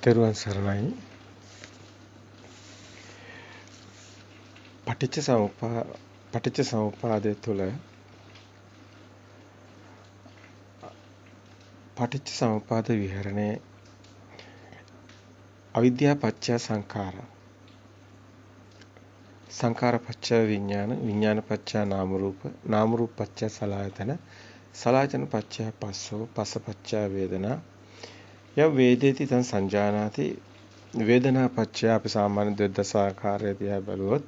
තෙරුවන් සරණයි. පටිච්චසමුප්පාදය තුළ පටිච්චසමුප්පාද විහරණේ අවිද්‍යාව පත්‍ය සංඛාර, සංඛාර පත්‍ය විඥාන, විඥාන පත්‍ය නාම රූප, නාම රූප පත්‍ය සලආයතන, සලආයතන පත්‍ය පස්සෝ, පස්ස පත්‍ය වේදනා, යම් වේදේති තං සංජානාති. වේදනා පත්‍ය අපි සාමාන්‍ය දෙද්දසාකාරය දිහා බලුවොත්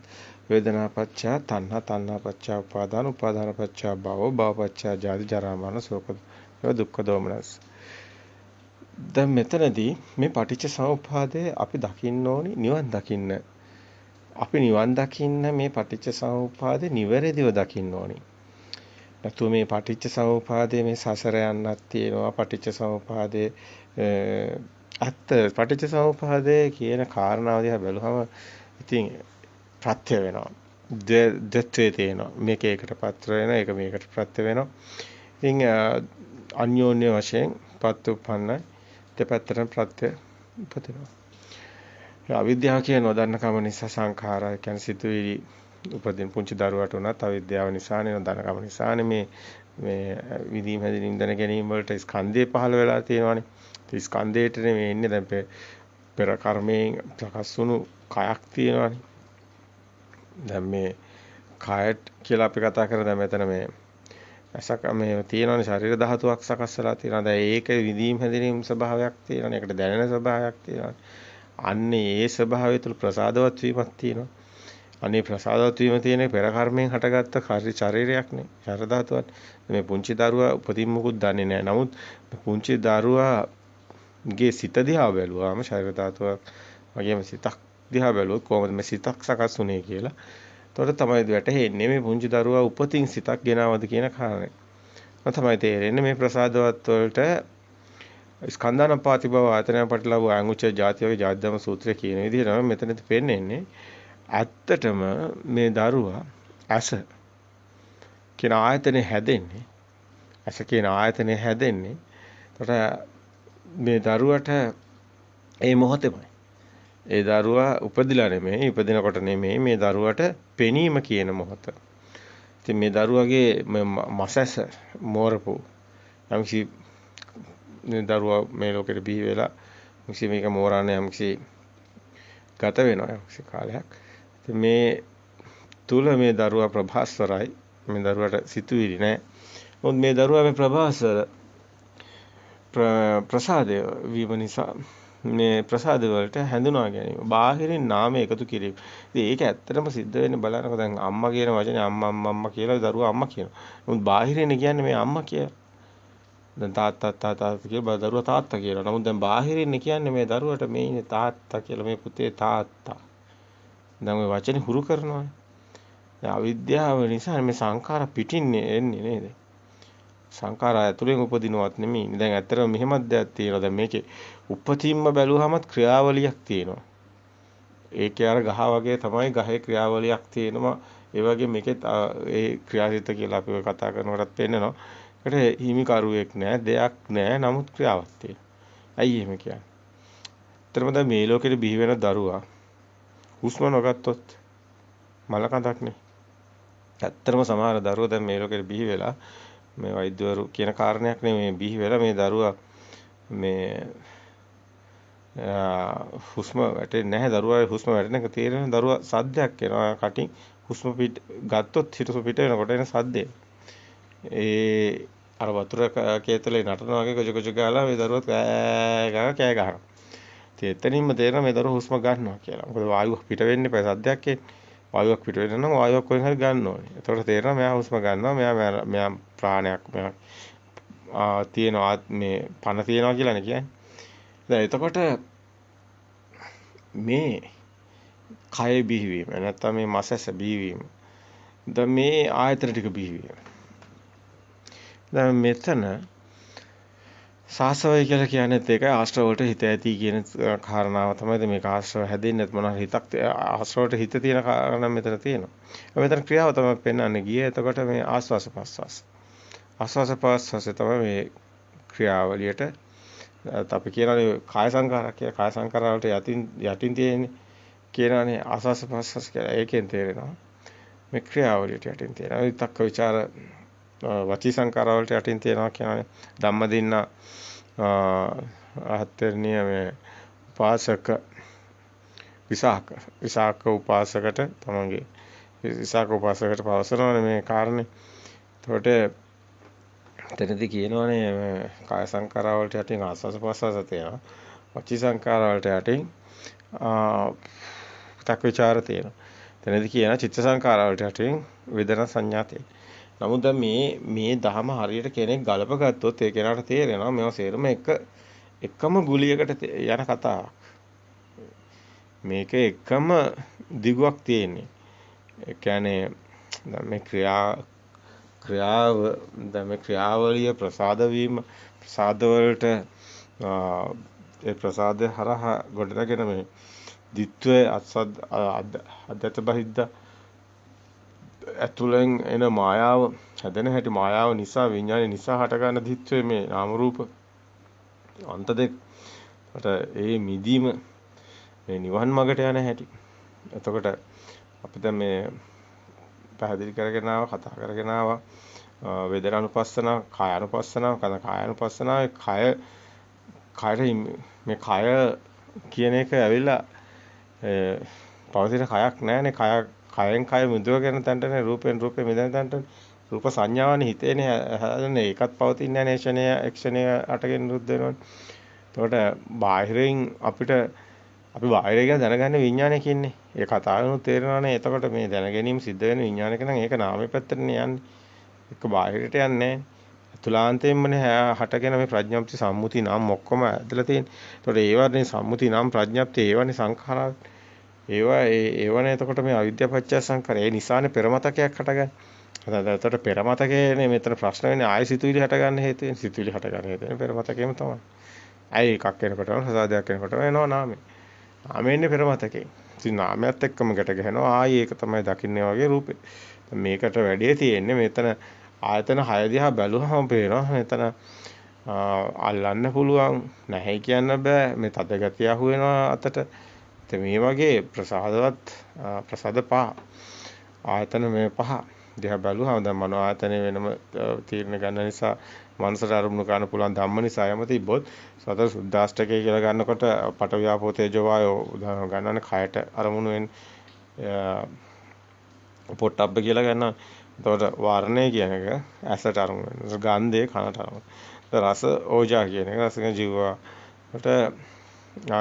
වේදනා පත්‍ය තණ්හා, තණ්හා පත්‍ය උපාදාන, උපාදාන පත්‍ය භව, භව පත්‍ය ජාති ජරා මරණ ශෝක දුක්ඛ දෝමනස්. දැන් මෙතනදී මේ පටිච්ච සමුප්පාදය අපි දකින්න ඕනි නිවන් දකින්න. අපි නිවන් දකින්න මේ පටිච්ච සමුප්පාදේ නිවැරදිව දකින්න ඕනි. නැතු මේ පටිච්ච සමුප්පාදේ මේ සසර යන්නක් තියෙනවා. පටිච්ච සමුප්පාදේ අත්ත පටිච්ච සමුප්පාදේ කියන කාරණාව දිහා බැලුවම ඉතින් ප්‍රත්‍ය වෙනවා. දෙත්වේ තියෙනවා. මේක ඒකට පත්‍ර වෙනවා, ඒක මේකට ප්‍රත්‍ය වෙනවා. ඉතින් අන්‍යෝන්‍ය වශයෙන් පත්තුප්පන්නයි දෙපැත්තටම ප්‍රත්‍ය උපදිනවා. අවිද්‍යාව කියන නොදන්න කම නිසා සංඛාරය කියන්නේ සිතුවිලි උපදින පුංචි දරුවට උනත් අවිද්‍යාව නිසානේ, නොදන්න කම නිසානේ මේ විදීම් හැදීම් දැන ගැනීම වලට ස්කන්ධය පහළ වෙලා තියෙනවානේ. ඒ ස්කන්ධයටනේ මේ ඉන්නේ. දැන් පෙර කර්මයෙන් ප්‍රකාශ වුණු කයක් තියෙනවානේ. දැන් මේ කයත් කියලා අපි කතා කරන දැන් මෙතන මේ අසක මේ තියෙනවානේ ශරීර ධාතුවක් සකස් වෙලා තියෙනවා. දැන් ඒක විදීම් හැදීම් ස්වභාවයක් තියෙනවානේ. ඒකට දැනෙන ස්වභාවයක් තියෙනවානේ. අන්නේ ඒ ස්වභාවය තුළ ප්‍රසාදවත් වීමක් තියෙනවා. අනේ ප්‍රසාදවත් වීම තියෙන්නේ පෙර කර්මයෙන් හටගත්ත ශරීරයක් නේ. ශරීර ධාතුවක්. මේ පුංචි දරුවා උපතින් මුකුත් දන්නේ නැහැ. නමුත් පුංචි දරුවාගේ සිත දිහා බැලුවාම ශරීර ධාතුවක් වගේම සිතක් දිහා බැලුවොත් කොහොමද මේ සිතක් සකස් වුනේ කියලා. එතකොට තමයි වැටහෙන්නේ මේ පුංචි දරුවා උපතින් සිතක් ගෙනවද කියන කාරණේ. තමයි තේරෙන්නේ මේ ප්‍රසාදවත් වලට ස්කන්ධානපාති බව ආයතනය පටලව අංගුච්ච ජාති වගේ ජාති ධම්ම සූත්‍රය කියන විදිහට මෙතනදී පෙන්නන්නේ ඇත්තටම මේ දරුවා ඇස කියන ආයතනේ හැදෙන්නේ. ඇස කියන ආයතනේ හැදෙන්නේ. එතකොට මේ දරුවට ඒ මොහොතේමයි. ඒ දරුවා උපදිලා නෙමෙයි, ඉපදිනකොට නෙමෙයි මේ දරුවට පෙනීම කියන මොහොත. ඉතින් මේ දරුවගේ මසැස මෝරපු යම්කිසි දරුවා මේ ලෝකෙට බිහි වෙලා යම්කිසි මේක මෝරන්න යම්කිසි ගත වෙනවා යම්කිසි කාලයක්. ඉතින් මේ තුල මේ දරුවා ප්‍රභාස්වරයි. මේ දරුවට සිතුවිලි නැහැ. මොකද මේ දරුවා මේ ප්‍රභාස්වර ප්‍රසාදය වීම නිසා මේ ප්‍රසාද වලට හැඳුනා ගැනීම, බාහිරින් නාම එකතු කිරීම. ඉතින් ඒක ඇත්තටම සිද්ධ වෙන්නේ බලනකොට දැන් අම්මා කියන වචනේ අම්මා කියලා දරුවා අම්මා කියනවා. නමුත් බාහිරින් කියන්නේ මේ අම්මා කියලා. දැන් තාත්තා කියලා දරුවා තාත්තා කියලා. නමුත් දැන් බාහිරින් කියන්නේ මේ දරුවට මේ ඉන්නේ තාත්තා කියලා, මේ පුතේ තාත්තා. දැන් මේ වචනේ හුරු කරනවා. දැන් අවිද්‍යාව නිසා මේ සංඛාර පිටින්නේ එන්නේ නේද? සංඛාර ඇතුලෙන් උපදිනවත් නෙමෙයි. දැන් ඇත්තටම මෙහෙමත් දෙයක් තියෙනවා. දැන් මේකේ උපතින්ම බැලුවහමත් ක්‍රියාවලියක් තියෙනවා. ඒකේ අර ගහ වගේ තමයි ගහේ ක්‍රියාවලියක් තියෙනවා. ඒ වගේ මේකෙත් ඒ ක්‍රියාසිත කියලා අපි කතා කරනකොටත් පෙන්නනවා. ඒකට හිමිකරුවෙක් නැහැ, දෙයක් නැහැ, නමුත් ක්‍රියාවක් තියෙනවා. ඇයි එහෙම කියන්නේ? ඇත්තටම දැන් මේ ලෝකෙට බිහි වෙන දරුවා හුස්ම නොගත්තොත් මලකඳක් නේ. ඇත්තටම සමහර දරුවෝ දැන් මේ ලෝකෙට බිහි වෙලා මේ වෛද්‍යවරු කියන කාරණයක් නෙමෙයි බිහි වෙලා මේ දරුවා මේ හුස්ම වැටෙන්නේ නැහැ. දරුවාගේ හුස්ම වැටෙන එක තේරෙන දරුවා සද්දයක් එනවා. කටින් හුස්ම පිට ගත්තොත් හිතසු පිට වෙනකොට එන සද්දේ. අර වතුර කේතලේ නටනවා වගේ කොච කොච ගාලා මේ දරුවත් කෑ ගහනවා. ඉතින් එතනින්ම තේරෙනවා මේ දරුවා හුස්ම ගන්නවා කියලා. මොකද වායුවක් පිට වෙන්නේ නැහැ සද්දයක් එන්නේ. වායුවක් පිට වෙන්න නම් වායුවක් කොහෙන් හරි ගන්න ඕනේ. එතකොට තේරෙනවා මෙයා හුස්ම ගන්නවා. මෙයා ප්‍රාණයක් මෙයා තියෙනවා මේ පණ තියෙනවා කියලානේ කියන්නේ. දැන් එතකොට මේ කය බිහිවීම නැත්නම් මේ මසස බිහිවීම. දැන් මේ ආයතන ටික බිහිවීම. දැන් මෙතන සාසවය කියලා කියන්නේ ඒකයි ආශ්‍රව වලට හිත ඇති කියන කාරණාව තමයි මේක ආශ්‍රව හැදෙන්නේ නැත් මොනවා හිතක් ආශ්‍රවයට හිත තියෙන කාරණා මෙතන තියෙනවා. මෙතන ක්‍රියාව තමයි පෙන්වන්නේ ගියේ. එතකොට මේ ආස්වාස ප්‍රස්වාස. ආස්වාස ප්‍රස්වාස තමයි මේ ක්‍රියාවලියට අපි කියනවානේ කාය සංකාරයක් කියලා. කාය සංකාර වලට යටින් තියෙන්නේ කියනවානේ ආස්වාස ප්‍රස්වාස කියලා. ඒකෙන් තේරෙනවා මේ ක්‍රියාවලියට යටින් තියෙනවා. විතක්ක ਵਿਚාර වචී සංකාර වලට යටින් තියෙනවා කියනවානේ. ධම්මදින්න අහතරණිය මේ උපාසක විසාක උපාසකට තමන්ගේ විසාක උපාසකට පවසනවානේ මේ කාරණේ. එතකොට එතනදී කියනවානේ මේ කාය සංකාර වලට යටින් ආස්වාස ප්‍රස්වාස තියෙනවා. වචී සංකාර වලට යටින් විතක්ක ਵਿਚාර තියෙනවා. එතනදී කියන චිත්ත සංකාර වලට යටින් වේදනා සංඥා තියෙනවා. නමුත් දැන් මේ දහම හරියට කෙනෙක් ගලප ගත්තොත් ඒ කෙනාට තේරෙනවා මේවා සේරම එකම ගුලියකට යන කතාවක්. මේක එකම දිගුවක් තියෙන්නේ. ඒ කියන්නේ දැන් මේ ක්‍රියාවලිය ප්‍රසාද වීම ප්‍රසාද වලට ඒ ප්‍රසාද හරහා ගොඩනගෙන මේ ditthwe අද්දත බහිද්ද ඇතුලෙන් එන මායාව හැදෙන හැටි මායාව නිසා විඥානය නිසා හටගන්න ditthwe මේ නාම රූප අන්ත දෙක. ඒ මිදීම මේ නිවන් මාර්ගට යන හැටි. එතකොට අපි දැන් මේ පැහැදිලි කරගෙන කතා කරගෙන වේදනානුපස්සනාව, කායානුපස්සනාව, කායානුපස්සනාවේ මේ කය කියන එක ඇවිල්ලා පවතින කයක් නැහැනේ. කයෙන් කය මුදවගෙන තැනටනේ රූපෙන් රූපේ මිදෙන තැනට රූප සංඥාවනේ හිතේනේ හැදෙන්නේ. ඒකත් පවතින්නේ නැහැ ක්ෂණය අටගෙන නිරුද්ධ වෙනවනේ. එතකොට බාහිරින් අපි බාහිර ගැන දැනගන්නේ විඥානය කියන්නේ. ඒ කතාවෙනුත් තේරෙනවානේ. එතකොට මේ දැන ගැනීම සිද්ධ වෙන විඥානයක නම් ඒක නාමයේ පැත්තටනේ යන්නේ. ඒක බාහිරට යන්නේ නැහැ. අතුලාන්තයෙන්මනේ හටගෙන මේ ප්‍රඥප්ති සම්මුති නම් ඔක්කොම ඇදලා තියෙන්නේ. එතකොට ඒවනේ සම්මුති නම් ප්‍රඥප්ති ඒවනේ සංඛාරා. ඒවනේ එතකොට මේ අවිද්‍යාව පත්‍ය සංඛාර. ඒ නිසානේ පෙරමතකයක් හටගන්නේ. එතකොට පෙරමතකේනේ මෙතන ප්‍රශ්න වෙන්නේ ආය සිතුවිලි හටගන්න හේතු වෙන්නේ. සිතුවිලි හටගන්න හේතු වෙන්නේ පෙරමතකේම තමයි. ඇයි එකක් වෙනකොටම ප්‍රසාදයක් වෙනකොටම එනවා නාමය. නාමයෙන්නේ පෙරමතකේ. ඉතින් නාමයත් එක්කම ගැට ගහනවා. ආයි ඒක තමයි දකින්නේ වගේ රූපේ. මේකට වැඩි තියෙන්නේ මෙතන ආයතන 6 දිහා බැලුවම පේනවා මෙතන අල්ලන්න පුළුවන් නැහැ කියන්න බෑ. මේ තද ගතිය අහු වෙනවා අතට. ඉතින් මේ වගේ ප්‍රසාද පහ ආයතන මේ පහ දිහා බැලුවම දැන් මනෝ ආයතනේ වෙනම තීරණ ගන්න නිසා මනසට අරමුණු ගන්න පුළුවන් ධම්ම නිසා යම තිබ්බොත් සතර සුද්දාෂ්ටකය කියලා ගන්නකොට පට ව්‍යාපෝ තේජෝ වායෝ උදාහරණ ගන්නනේ කයට අරමුණු වෙන්නේ පොට්ටබ්බ කියලා ගන්නවා. එතකොට වර්ණය කියන එක ඇසට අරමුණු වෙනවා. ගන්ධය කනට අරමුණු. රස ඕජා කියන එක රසක ජීවවට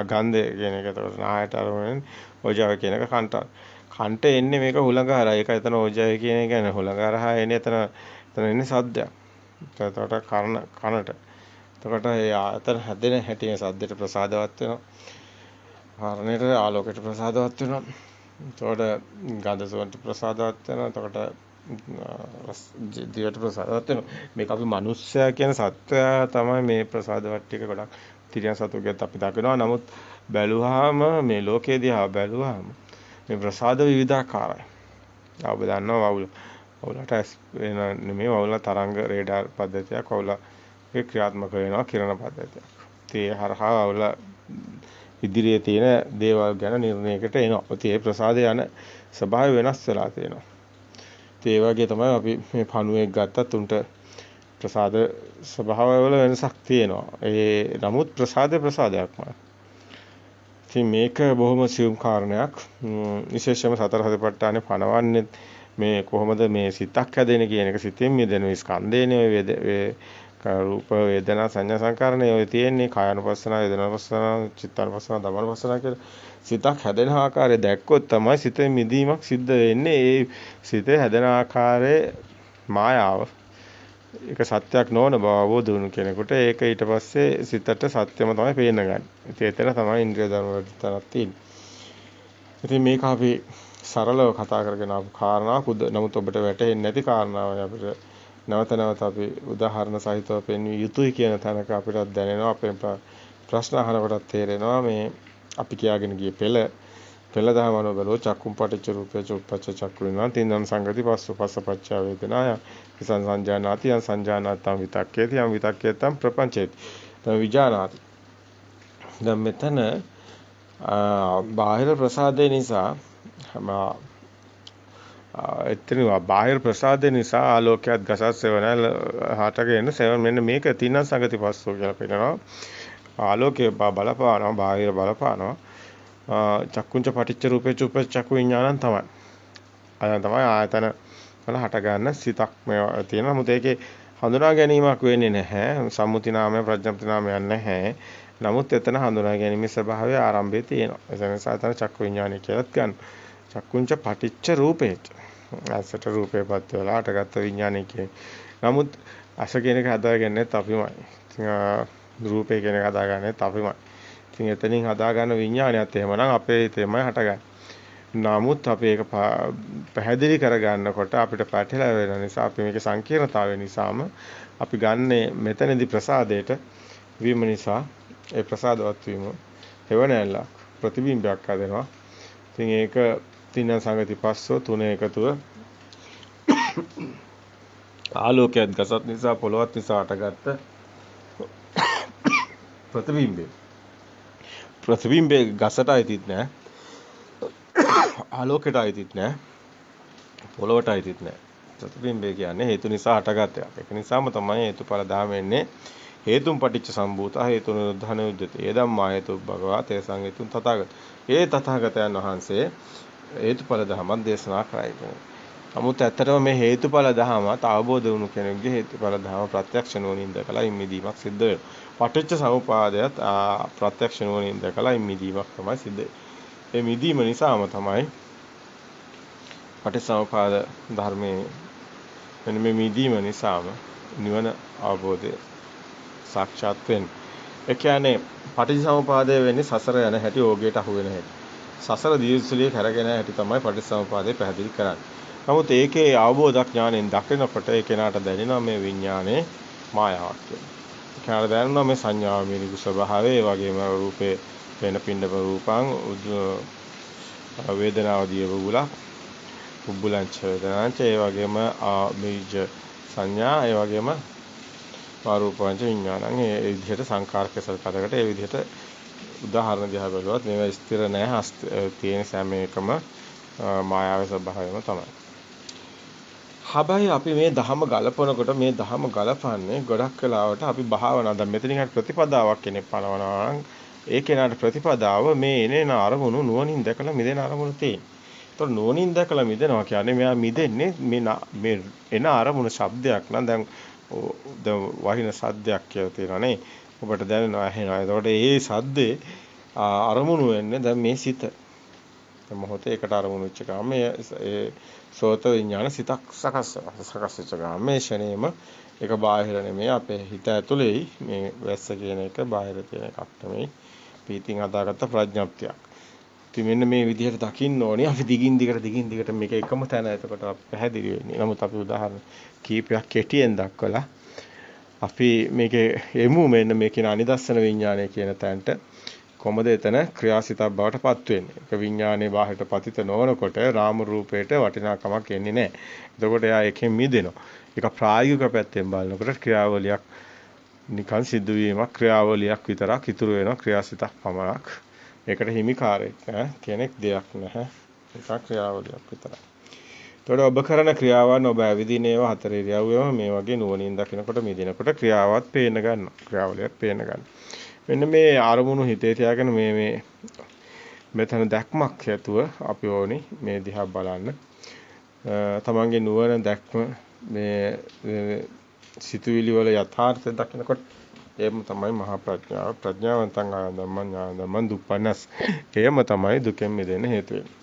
ගන්ධය කියන එක එතකොට නායට අරමුණු වෙන ඕජාව කියන එක කන්ට එන්නේ මේක හුලඟ හරහා. ඒක එතන ඕජාව කියන එක කියන්නේ හුලඟ හරහා එන්නේ එතන එන්නේ සද්දයක්. එතකොට කනට. එතකොට ඒ ආයතන හැදෙන හැටි සද්දයට ප්‍රසාදවත් වෙනවා. වර්ණයට ආලෝකයට ප්‍රසාදවත් වෙනවා. එතකොට ගන්ධ සුවඳට ප්‍රසාදවත් වෙනවා. එතකොට දිවට ප්‍රසාදවත් වෙනවා. මේක අපි මිනිස්සයා කියන සත්වයා තමයි මේ ප්‍රසාදවත් ටික ගොඩක් තිරියන් සතුගෙත් අපි දකිනවා. නමුත් බැලුවාම මේ ලෝකයේ දිහා බැලුවාම මේ ප්‍රසාද විවිධාකාරයි. ඔබ දන්නවා වවුලට නෙමෙයි වවුල තරංග රේඩාර් පද්ධතියක් වවුල ක්‍රියාත්මක වෙනවා කිරණ පද්ධතියක්. ඒ හරහා වවුල ඉදිරියේ තියෙන දේවල් ගැන නිර්ණයකට එනවා. ඒ ප්‍රසාදය යන ස්වභාවය වෙනස් වෙලා තියෙනවා. ඒ වගේ තමයි අපි මේ පණුවෙක් ගත්තත් උන්ට ප්‍රසාද ස්වභාවවල වෙනසක් තියෙනවා. ඒ නමුත් ප්‍රසාදයක්මයි. ඉතින් මේක බොහොම සියුම් කාරණයක්. විශේෂයෙන්ම සතර සතිපට්ඨානේ පනවන්නේ මේ කොහොමද මේ සිතක් හැදෙන්නේ කියන එක. සිතෙන් මිදෙන ස්කන්ධේනේ රූප වේදනා සංඥා සංකාරණේ ඔය තියෙන්නේ කායानुපස්සන වේදනානුපස්සන චිත්තානුපස්සන ධම්මානුපස්සන කියලා. සිතක් හැදෙන ආකාරය දැක්කොත් තමයි සිතේ මිදීමක් සිද්ධ වෙන්නේ. ඒ සිතේ හැදෙන ආකාරයේ මායාව ඒක සත්‍යයක් නොවන බව අවබෝධ වුණු කෙනෙකුට ඒක ඊට පස්සේ සිතට සත්‍යම තමයි පේන්න ගන්න. ඉතින් එතන තමයි ඉන්ද්‍රිය ධර්ම වලට තරක් තියෙන්නේ. ඉතින් මේක අපි සරලව කතා කරගෙන ආපු කාරණාවක්. නමුත් ඔබට වැටහෙන්නේ නැති කාරණාවක් අපිට නැවත අපි උදාහරණ සහිතව පෙන්විය යුතුයි කියන තැනක අපිට දැනෙනවා. අපේ ප්‍රශ්න අහනකොට තේරෙනවා මේ අපි කියාගෙන ගිය පෙළ දහමන බලෝ චක්කුම් පටිච්ච රූපේ චුප්පච්ච චක්කු වෙනවා. තින්නම් සංගති පස්සපච්ච වේදනාය සංජානාති සංජානාතම් විතක්කේති යම් විතක්කේතම් ප්‍රපංචේති. තම විජානාති. දැන් මෙතන බාහිර ප්‍රසාදේ නිසා එතන බාහිර ප්‍රසාදේ නිසා ආලෝකයක් ගසස් සෙවණල් හටගෙන සෙවණ මෙන්න මේක තින්න සංගති පස්සෝ කියලා කියනවා. ආලෝකය බලපානවා බාහිර බලපානවා. චක්කුංච පටිච්ච රූපේ චුප්ප චක්කු විඥානං තමයි. අය තමයි ආයතන වල හට ගන්න සිතක් මේවා තියෙනවා. නමුත් ඒකේ හඳුනා ගැනීමක් වෙන්නේ නැහැ. සම්මුති නාමය ප්‍රඥප්ති නාමයක් නැහැ. නමුත් එතන හඳුනා ගැනීමේ ස්වභාවය ආරම්භයේ තියෙනවා. ඒ නිසා එතන චක්කු විඥානය කියලාත් ගන්න. චක්කුංච පටිච්ච රූපේච. ඇසට රූපේපත් වෙලා හටගත්ත විඥානය කියන්නේ. නමුත් අස කියන එක හදාගන්නෙත් අපිමයි. රූපේ කියන එක හදාගන්නෙත් අපිමයි. ඉතින් එතනින් හදාගන්න විඥානයත් එහෙමනම් අපේ හිතේමයි හටගන්නේ. නමුත් අපි ඒක පැහැදිලි කරගන්නකොට අපිට පැටලෙලා වෙන නිසා අපි මේකේ සංකීර්ණතාවය නිසාම අපි ගන්නේ මෙතනදී ප්‍රසාදයට වීම නිසා ඒ ප්‍රසාදවත් වීම හේවණැල්ලක් ප්‍රතිබිම්බයක් හදනවා. ඉතින් ඒක තින්න සංගති පස්සෝ තුනේ එකතුව ආලෝකයක් ගසත් නිසා පොළොවත් නිසා අටගත්ත ප්‍රතිබිම්බේ ගසට අයිතිත් නැහැ. ආලෝකයට අයිතිත් නැහැ. පොළොවට අයිතිත් නැහැ. ප්‍රතිබිම්බය කියන්නේ හේතු නිසා හටගත් එකක්. ඒක නිසාම තමයි හේතුඵල ධර්ම වෙන්නේ. හේතුම් පටිච්ච සම්භූතා හේතු නිරුද්ධන උද්දතේ. ඒ ධම්මා හේතු භගවා තේසං හේතුන් තථාගත. ඒ තථාගතයන් වහන්සේ හේතුඵල ධර්මයක් දේශනා කරයි. නමුත් ඇත්තටම මේ හේතුඵල ධර්මات අවබෝධ වුණු කෙනෙකුගේ හේතුඵල ධර්ම ප්‍රත්‍යක්ෂ නුවණින් දැකලා ඉම්මිදීමක් සිද්ධ වෙනවා. පටිච්ච සමුපාදයට ප්‍රත්‍යක්ෂ නුවණින් දැකලා ඉම්මිදීමක් තමයි සිද්ධ වෙන්නේ. ඒ මිදීම නිසාම තමයි පටිච්චසමුපාද ධර්මයේ මෙන්න මේ මිදීම නිසාම නිවන අවබෝධය සාක්ෂාත් වෙන්නේ. ඒ කියන්නේ පටිච්චසමුපාදය වෙන්නේ සසර යන හැටි ඕගේට අහු වෙන හැටි. සසර දීර්ඝසුලිය කරගෙන හැටි තමයි පටිච්චසමුපාදය පැහැදිලි කරන්නේ. නමුත් ඒකේ අවබෝධ ඥාණයෙන් දකිනකොට ඒ කෙනාට දැනෙනවා මේ විඥානයේ මායාවක් කියලා. ඒ කෙනාට දැනෙනවා මේ සංඥාව මිනිකු ස්වභාවය, ඒ වගේම රූපේ වෙන පින්ඩම රූපං වේදනාව දියවුලා උබ්බුලංච වේදනාංච ඒ වගේම ආමීජ සංඥා ඒ වගේම රූපංච විඥානං ඒ විදිහට සංකාර කෙසල්පදකට ඒ විදිහට උදාහරණ දිහා බලුවත් මේවා ස්ථිර නැහැ තියෙන සෑම එකම මායාවේ ස්වභාවයම තමයි. හැබැයි අපි මේ ධහම ගලපනකොට මේ ධහම ගලපන්නේ ගොඩක් වෙලාවට අපි භාවනා දැන් මෙතනින් හරි ප්‍රතිපදාවක් කෙනෙක් පනවනවා නම් ඒ කෙනාට ප්‍රතිපදාව මේ එනේන අරමුණු නුවණින් දැකලා මිදෙන අරමුණු තියෙන. ඒතකොට නුවණින් දැකලා මිදෙනවා කියන්නේ මෙයා මිදෙන්නේ මේ එන අරමුණු શબ્දයක් නම් දැන් වහින සද්දයක් කියලා තියෙනවානේ. ඔබට දැනෙනවා ඇහෙනවා. ඒතකොට ඒ සද්දේ අරමුණු වෙන්නේ දැන් මේ සිත. දැන් මොහොතේ එකට අරමුණු වෙච්ච ගමන් මේ ඒ සෝත විඥාන සිතක් සකස් වෙච්ච ගමන් මේ ෂණේම ඒක බාහිර නෙමෙයි අපේ හිත ඇතුලේ මේ වැස්ස කියන එක බාහිර තියෙන එකක් නෙමෙයි. පීතින් හදාගත්ත ප්‍රඥප්තියක්. ඉතින් මෙන්න මේ විදිහට දකින්න ඕනේ. අපි දිගින් දිගට මේක එකම තැන එතකොට පැහැදිලි වෙන්නේ. නමුත් අපි උදාහරණ කීපයක් කෙටියෙන් දක්වලා අපි මේකේ එමු මෙන්න මේ කියන අනිදස්සන විඥානය කියන තැනට කොහොමද එතන ක්‍රියාසිතක් බවට පත් වෙන්නේ. ඒක විඥානයේ බාහිරට පතිත නොවනකොට රාම රූපයට වටිනාකමක් එන්නේ නැහැ. එතකොට එයා එකෙන් මිදෙනවා. ඒක ප්‍රායෝගික පැත්තෙන් බලනකොට ක්‍රියාවලියක් නිකන් සිදුවීමක් ක්‍රියාවලියක් විතරක් ඉතුරු වෙනවා ක්‍රියාසිතක් පමණක්. ඒකට හිමිකාරයෙක් කෙනෙක් දෙයක් නැහැ. ඒක ක්‍රියාවලියක් විතරයි. ඒතකොට ඔබ කරන ක්‍රියාවන් ඔබ ඇවිදින ඒවා හතර ඉරියව්වෙම මේ වගේ නුවණින් දකිනකොට මිදිනකොට ක්‍රියාවත් පේන්න ගන්නවා. ක්‍රියාවලියක් පේන්න ගන්නවා. මෙන්න මේ අරමුණු හිතේ තියාගෙන මේ මෙතන දැක්මක් ඇතුව අපි ඕනි මේ දිහා බලන්න. තමන්ගේ නුවණ දැක්ම මේ සිතුවිලි වල යථාර්ථය දකිනකොට එයම තමයි මහා ප්‍රඥාව. ප්‍රඥාවන්තං ආනන්දමං ඥානදමං දුප්පන්නස්. එයම තමයි දුකෙන් මිදෙන්න හේතු වෙන්නේ.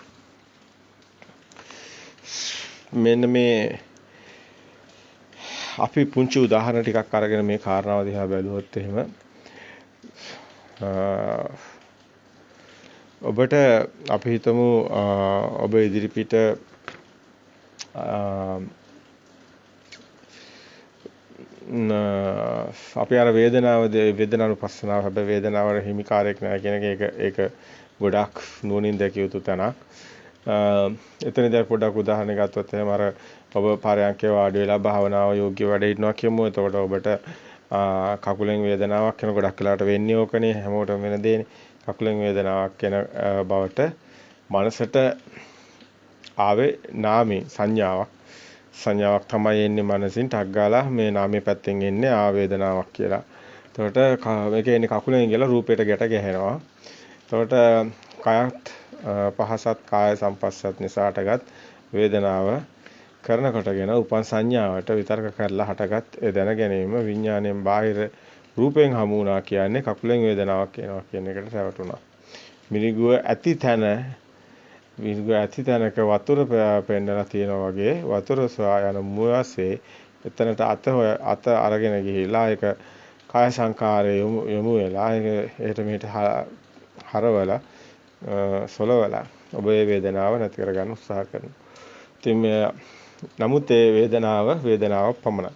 මෙන්න මේ අපි පුංචි උදාහරණ ටිකක් අරගෙන මේ කාරණාව දිහා බැලුවොත් එහෙම ඔබට අපි හිතමු ඔබ ඉදිරිපිට අපි අර වේදනානුපස්සනාව හැබැයි වේදනාවර හිමිකාරයක් නැහැ කියන එක ඒක ගොඩක් නුවණින් දැකිය යුතු තැනක්. එතනදී පොඩක් උදාහරණයක් ගත්තොත් එහෙම අර ඔබ පාරයන්කේ වාඩි වෙලා භාවනාව යෝග්‍ය වැඩ හිටනවා කියමු. එතකොට ඔබට කකුලෙන් වේදනාවක් එන ගොඩක් වෙලාවට වෙන්නේ ඕකනේ හැමෝටම වෙන දෙන්නේ. කකුලෙන් වේදනාවක් එන බවට මනසට ආවේ නාමේ සංඥාවක් තමයි එන්නේ මනසින් ටක් ගාලා මේ නාමයේ පැත්තෙන් එන්නේ ආවේදනාවක් කියලා. එතකොට මේක එන්නේ කකුලෙන් ගිහලා රූපයට ගැට ගැහෙනවා. එතකොට කයත් පහසත් කාය සම්පස්සත් නිසාටගත් වේදනාව කරන කොටගෙන උපන් සංඥාවට විතර්ක කරලා හටගත් ඒ දැන ගැනීම විඥාණයෙන් බාහිර රූපයෙන් හමු වුණා කියන්නේ කකුලෙන් වේදනාවක් එනවා කියන එකට රැවටුණා. මිරිගුව ඇති තැනක වතුර පෙන්නලා තියෙනවා වගේ වතුර සොයා යන මුවසේ එතනට අත අරගෙන ගිහිලා ඒක කාය සංකාරයේ යොමු වෙලා ඒකට මෙහෙට හරවලා සොලවලා ඔබේ වේදනාව නැති කරගන්න උත්සාහ කරනවා. ඉතින් නමුත් ඒ වේදනාවක් පමණයි.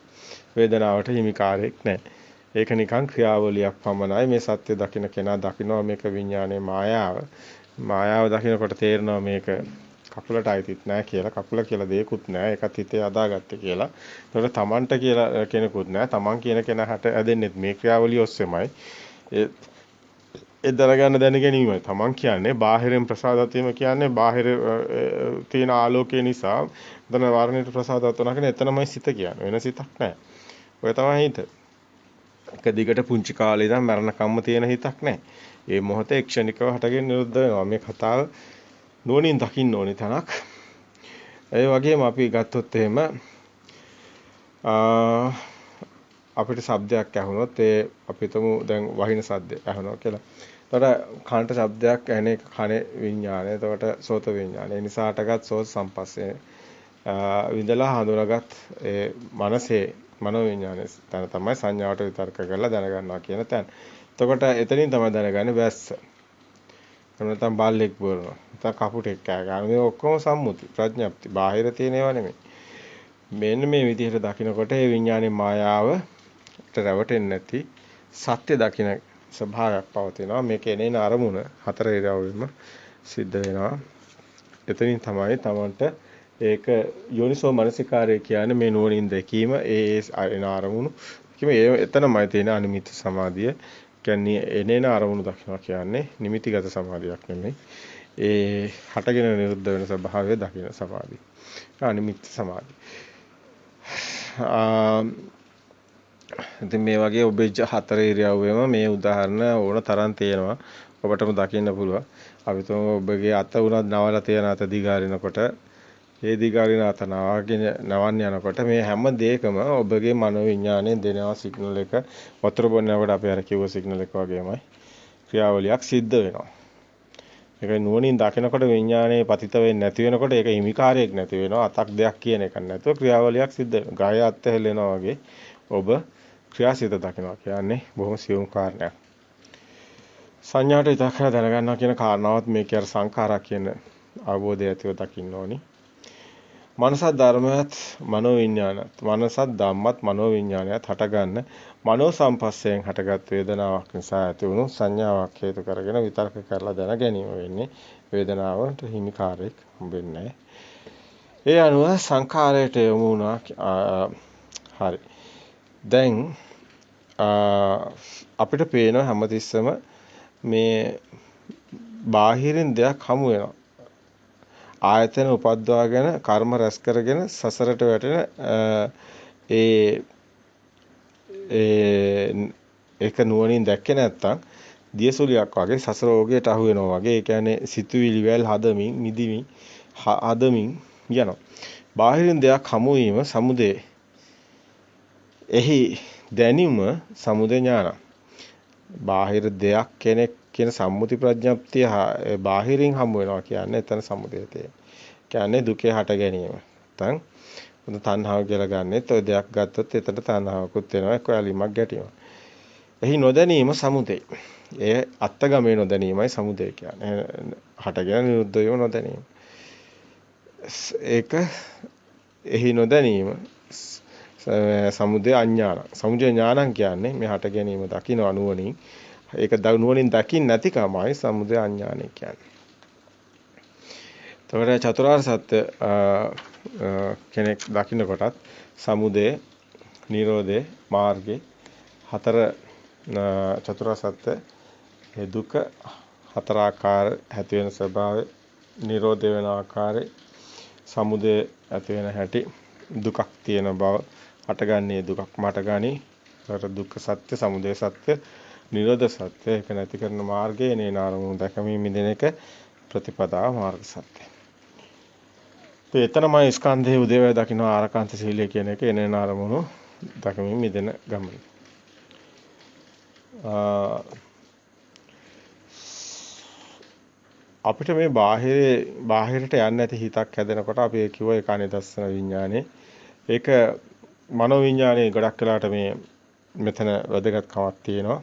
වේදනාවට හිමිකාරයක් නැහැ. ඒක නිකන් ක්‍රියාවලියක් පමණයි. මේ සත්‍ය දකින්න කෙනා දකිනවා මේක විඥානයේ මායාව. මායාව දකිනකොට තේරෙනවා මේක කකුලට අයිතිත් නැහැ කියලා. කකුල කියලා දෙයක්වත් නැහැ. ඒකත් හිතේ අදාගත්තේ කියලා. ඒකට තමන්ට කියලා කෙනෙකුත් නැහැ. තමන් කියන කෙනාට ඇදෙන්නේ මේ ක්‍රියාවලිය ඔස්සේමයි. ඒ දැනගන්න දැන ගැනීමයි තමන් කියන්නේ. බාහිරින් ප්‍රසාදත් වීම කියන්නේ බාහිර තියෙන ආලෝකය නිසා එතන වර්ණයට ප්‍රසාදවත් වෙනවා කියන්නේ එතනමයි සිත කියන්නේ. වෙන සිතක් නැහැ. ඔය තමයි හිත. එක දිගට පුංචි කාලේ ඉඳන් මරණකම්ම තියෙන හිතක් නැහැ. ඒ මොහොතේ ක්ෂණිකව හටගෙන නිරුද්ධ වෙනවා. මේ කතාව නුවණින් දකින්න ඕනේ තනක්. ඒ වගේම අපි ගත්තොත් එහෙම අපිට ශබ්දයක් ඇහුනොත් ඒ අපිටම දැන් වහින ශබ්දය ඇහුනවා කියලා. එතකොට කනට ශබ්දයක් ඇහෙන එක කනේ විඥානය. එතකොට සෝත විඥානය. ඒ නිසාටගත් සෝත සම්පස්සේ විඳලා හඳුනාගත් ඒ මනසේ මනෝ විඥානය තන තමයි සංඥාවට විතර්ක කරලා දැනගන්නවා කියන තැන. එතකොට එතනින් තමයි දැනගන්නේ වැස්ස. එහෙම නැත්නම් බල්ලෙක් බොරනවා. නැත්නම් කපුටෙක් කෑ ගන්නවා. මේ ඔක්කොම සම්මුති ප්‍රඥප්ති. බාහිර තියෙන ඒවා නෙමෙයි. මෙන්න මේ විදිහට දකිනකොට ඒ විඥානයේ මායාවට රැවටෙන්නේ නැති සත්‍ය දකින ස්වභාවයක් පවතිනවා. මේක එනේන අරමුණ හතර ඉරවුවෙම සිද්ධ වෙනවා. එතනින් තමයි තමන්ට ඒක යෝනිසෝ මනසිකාරය කියන්නේ මේ නුවණින් දැකීම ඒ එන අරමුණු කිව්වේ එතනමයි තියෙන අනිමිත් සමාධිය. කියන්නේ එනේන අරමුණු දකිනවා කියන්නේ නිමිතිගත සමාධියක් නෙමෙයි. ඒ හටගෙන නිරුද්ධ වෙන ස්වභාවය දකින සමාධිය. අනිමිත් සමාධිය. ඉතින් මේ වගේ ඔබේ හතර ඉරියව්වෙම මේ උදාහරණ ඕන තරම් තියෙනවා. ඔබටම දකින්න පුළුවන්. අපි තුමු ඔබගේ අත උනත් නවලා තියෙන අත දිගාරිනකොට ඒ දිගාරින අත නවන්න යනකොට මේ හැම දෙයකම ඔබගේ මනෝ විඥාණයෙන් දෙනවා සිග්නල් එක. වතුර බොන්නකොට අපි අර කිව්ව සිග්නල් එක වගේමයි ක්‍රියාවලියක් සිද්ධ වෙනවා. ඒක නුවණින් දකිනකොට විඥානයේ පතිත වෙන්නේ නැති වෙනකොට ඒක හිමිකාරයක් නැති වෙනවා. අතක් දෙයක් කියන එකක් නැතුව ක්‍රියාවලියක් සිද්ධ වෙනවා. ගාය අත් හැලෙනවා වගේ ඔබ ක්‍රියාසිත දකිනවා කියන්නේ බොහොම සියුම් කාරණයක්. සංඥාට විතක්ක දැනගන්නවා කියන කාරණාවත් මේකේ අර සංඛාරා කියන අවබෝධය ඇතිව දකින්න ඕනි. මනසත් ධර්මයත් මනෝ විඥානත් මනසත් ධම්මත් මනෝ විඥානයත් හටගන්න මනෝ සම්පස්සයෙන් හටගත් වේදනාවක් නිසා ඇති වුණු සංඥාවක් හේතු කරගෙන විතර්ක කරලා දැන ගැනීම වෙන්නේ වේදනාවට හිමිකාරයක් හම්බෙන්නේ. ඒ අනුව සංඛාරයට යොමු වුණා. හරි. දැන් අපිට පේනවා හැමතිස්සම මේ බාහිරින් දෙයක් හමු වෙනවා. ආයතන උපද්දවාගෙන කර්ම රැස් කරගෙන සසරට වැටෙන ඒක නුවණින් දැක්කේ නැත්තම් දියසුලියක් වගේ සසර ඕගයට අහු වෙනවා වගේ. ඒ කියන්නේ සිතුවිලි වැල් හදමින් නිදිමින් හදමින් යනවා. බාහිරින් දෙයක් හමු වීම සමුදේ. එහි දැනීම සමුදේ ඥාන. බාහිර දෙයක් කෙනෙක් කියන සම්මුති ප්‍රඥප්තිය බාහිරින් හමු වෙනවා කියන්නේ එතන සමුදේ තියෙන. කියන්නේ දුකේ හට ගැනීම. නැත්නම් උද තණ්හාව කියලා ගන්නෙත් ඔය දෙයක් ගත්තොත් එතන තණ්හාවකුත් වෙනවා. එක්ක ඇලීමක් ගැටීමක්. එහි නොදැනීම සමුදේ. ඒ අත්ගමේ නොදැනීමයි සමුදේ කියන්නේ. හටගෙන නිරුද්ධ වීම නොදැනීම. ඒක එහි නොදැනීම සමුදය අඥාන. සමුදය ඥානං කියන්නේ මේ හට ගැනීම දකින්න නුවණින්. ඒක නුවණින් දකින්න නැතිකමයි සමුදය අඥානය කියන්නේ. එතකොට චතුරාර්ය සත්‍ය කෙනෙක් දකින්න කොටත් සමුදය, නිරෝධය, මාර්ගේ හතර චතුරාර්ය සත්‍ය ඒ දුක හතර ආකාර ඇති වෙන ස්වභාවය, නිරෝධ වෙන ආකාරය, සමුදය ඇති වෙන හැටි, දුකක් තියෙන බව, හටගන්නේ දුකක් මට ගනි. ඒකට දුක්ඛ සත්‍ය, සමුදය සත්‍ය, නිරෝධ සත්‍ය, ඒක නැති කරන මාර්ගය, නේ නාරමුණු දැකීමේ මිදෙන එක ප්‍රතිපදාව මාර්ග සත්‍ය. එතනමයි ස්කන්ධයේ උදේවැය දකින්න ආරකාන්ත සීලය කියන එක එනේ නාරමුණු දැකීමේ මිදෙන ගමන. අපිට මේ බාහිරට යන්නේ නැති හිතක් හැදෙනකොට අපි ඒ කිව්ව ඒක අනිදස්සන විඥානේ. ඒක මනෝ විඥානේ ගොඩක් වෙලාට මේ මෙතන වැදගත්කමක් තියෙනවා.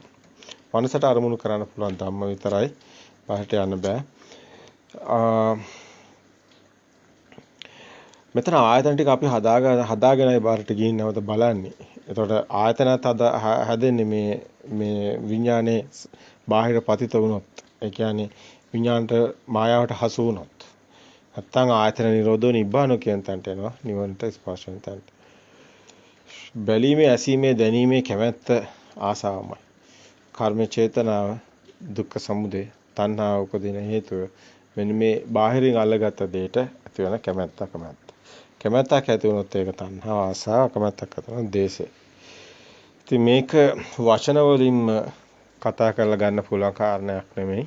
මනසට අරමුණු කරන්න පුළුවන් ධම්ම විතරයි. බාහිරට යන්න බෑ. මෙතන ආයතන ටික අපි හදාගෙනයි බාහිරට ගිහින් නැවත බලන්නේ. එතකොට ආයතනත් හැදෙන්නේ මේ විඥානේ බාහිර පතිත වුණොත්. ඒ කියන්නේ විඥාණයට මායාවට හසු වුණොත්. නැත්තම් ආයතන නිරෝධෝ නිබ්බානෝ කියන තැනට එනවා. නිවනට ස්පර්ශ වෙන තැනට. බැලීමේ, ඇසීමේ, දැනීමේ කැමැත්ත ආසාවමයි. කර්ම චේතනාව, දුක්ඛ සමුදය, තණ්හාව උපදින හේතුව. මෙන්න මේ බාහිරින් අල්ලගත්ත දෙයට ඇති වෙන කැමැත්ත. කැමැත්තක් ඇති වුණොත් ඒක තණ්හාව, ආසාව, කැමැත්තක් ඇති වුණොත් දේශය. ඉතින් මේක වචන වලින්ම කතා කරලා ගන්න පුළුවන් කාරණයක් නෙමෙයි.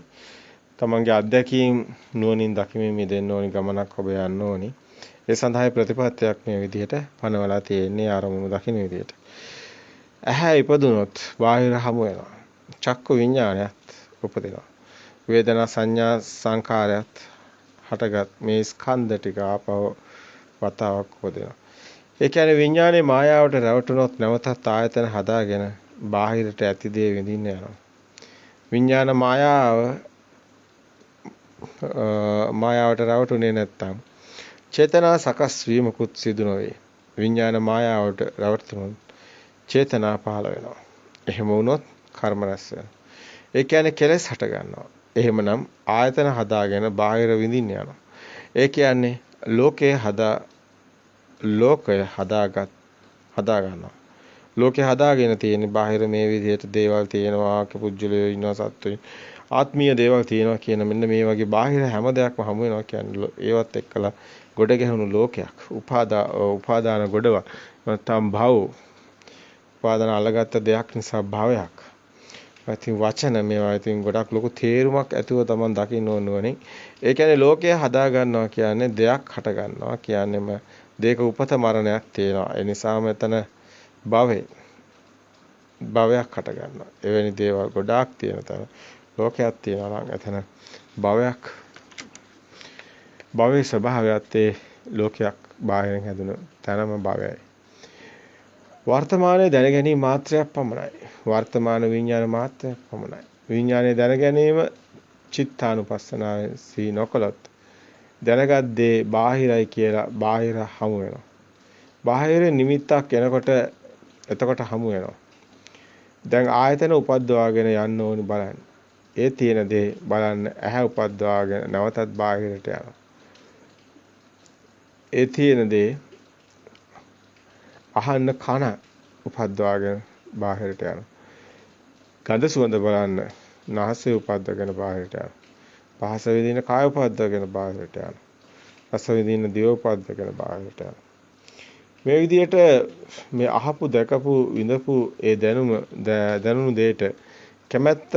තමන්ගේ අත්දැකීම් නුවණින් දකිමින් මිදෙන්න ඕනි, ගමනක් ඔබ යන්න ඕනි. ඒ සඳහා ප්‍රතිපත්තියක් මේ විදිහට පනවලා තියෙන්නේ ආරමුණු දකින්න විදිහට. ඇහැ ඉපදුනොත් බාහිර හමු වෙනවා. චක්කු විඥානයත් උපදිනවා. වේදනා සංඥා සංකාරයත් හටගත් මේ ස්කන්ධ ටික ආපහු වතාවක් උපදිනවා. ඒ කියන්නේ විඥානේ මායාවට රැවටුනොත් නැවතත් ආයතන හදාගෙන බාහිරට ඇති දේ විඳින්න යනවා. විඥාන මායාවට රැවටුනේ නැත්තම් චේතනා සකස් වීමකුත් සිදු නොවේ. විඥාන මායාවට රැවටුනොත් චේතනා පහළ වෙනවා. එහෙම වුණොත් කර්ම රැස් වෙනවා. ඒ කියන්නේ කෙලෙස් හට ගන්නවා. එහෙමනම් ආයතන හදාගෙන බාහිර විඳින්න යනවා. ඒ කියන්නේ ලෝකය හදා ගන්නවා. ලෝකේ හදාගෙන තියෙන බාහිර මේ විදිහට දේවල් තියෙනවා, පුජ්‍යලයෝ ඉන්නවා, සත්ත්වයෝ ආත්මීය දේවල් තියෙනවා කියන මෙන්න මේ වගේ බාහිර හැම දෙයක්ම හමු වෙනවා කියන්නේ ඒවත් එක්කලා ගොඩ ගැහුණු ලෝකයක්. උපාදාන ගොඩවක්. නැත්නම් භව. උපාදාන අලගත්ත දෙයක් නිසා භවයක්. ඉතින් වචන මේවා ඉතින් ගොඩක් ලොකු තේරුමක් ඇතුව තමයි දකින්න ඕනවනේ. ඒ කියන්නේ ලෝකය හදා ගන්නවා කියන්නේ දෙයක් හට ගන්නවා කියන්නේම දෙයක උපත මරණයක් තියෙනවා. ඒ නිසා මෙතන භවයක් හට ගන්නවා. එවැනි දේවල් ගොඩාක් තියෙන තැන ලෝකයක් තියෙනවා නම් එතන භවයේ ස්වභාවයත් ඒ ලෝකයක් බාහිරින් හැදුණු තැනම භවයයි. වර්තමානයේ දැන ගැනීම මාත්‍රයක් පමණයි. වර්තමාන විඥාන මාත්‍රයක් පමණයි. විඥානයේ දැන ගැනීම චිත්තානුපස්සනාවෙන් සී නොකලොත් දැනගත් දේ බාහිරයි කියලා බාහිර හමු වෙනවා. බාහිර නිමිත්තක් එනකොට එතකොට හමු වෙනවා. දැන් ආයතන උපද්දවාගෙන යන්න ඕනි බලන්න. ඒ තියෙන දේ බලන්න ඇහැ උපද්දවාගෙන නැවතත් බාහිරට යනවා. ඒ තියෙන දේ අහන්න කන උපද්දවාගෙන බාහිරට යනවා. ගඳ සුවඳ බලන්න නාසය උපද්දගෙන බාහිරට යනවා. පහස විඳින කාය උපද්දගෙන බාහිරට යනවා. රස විඳින දිව උපද්දගෙන බාහිරට යනවා. මේ විදිහට මේ අහපු දැකපු විඳපු ඒ දැනුණු දෙයට කැමැත්ත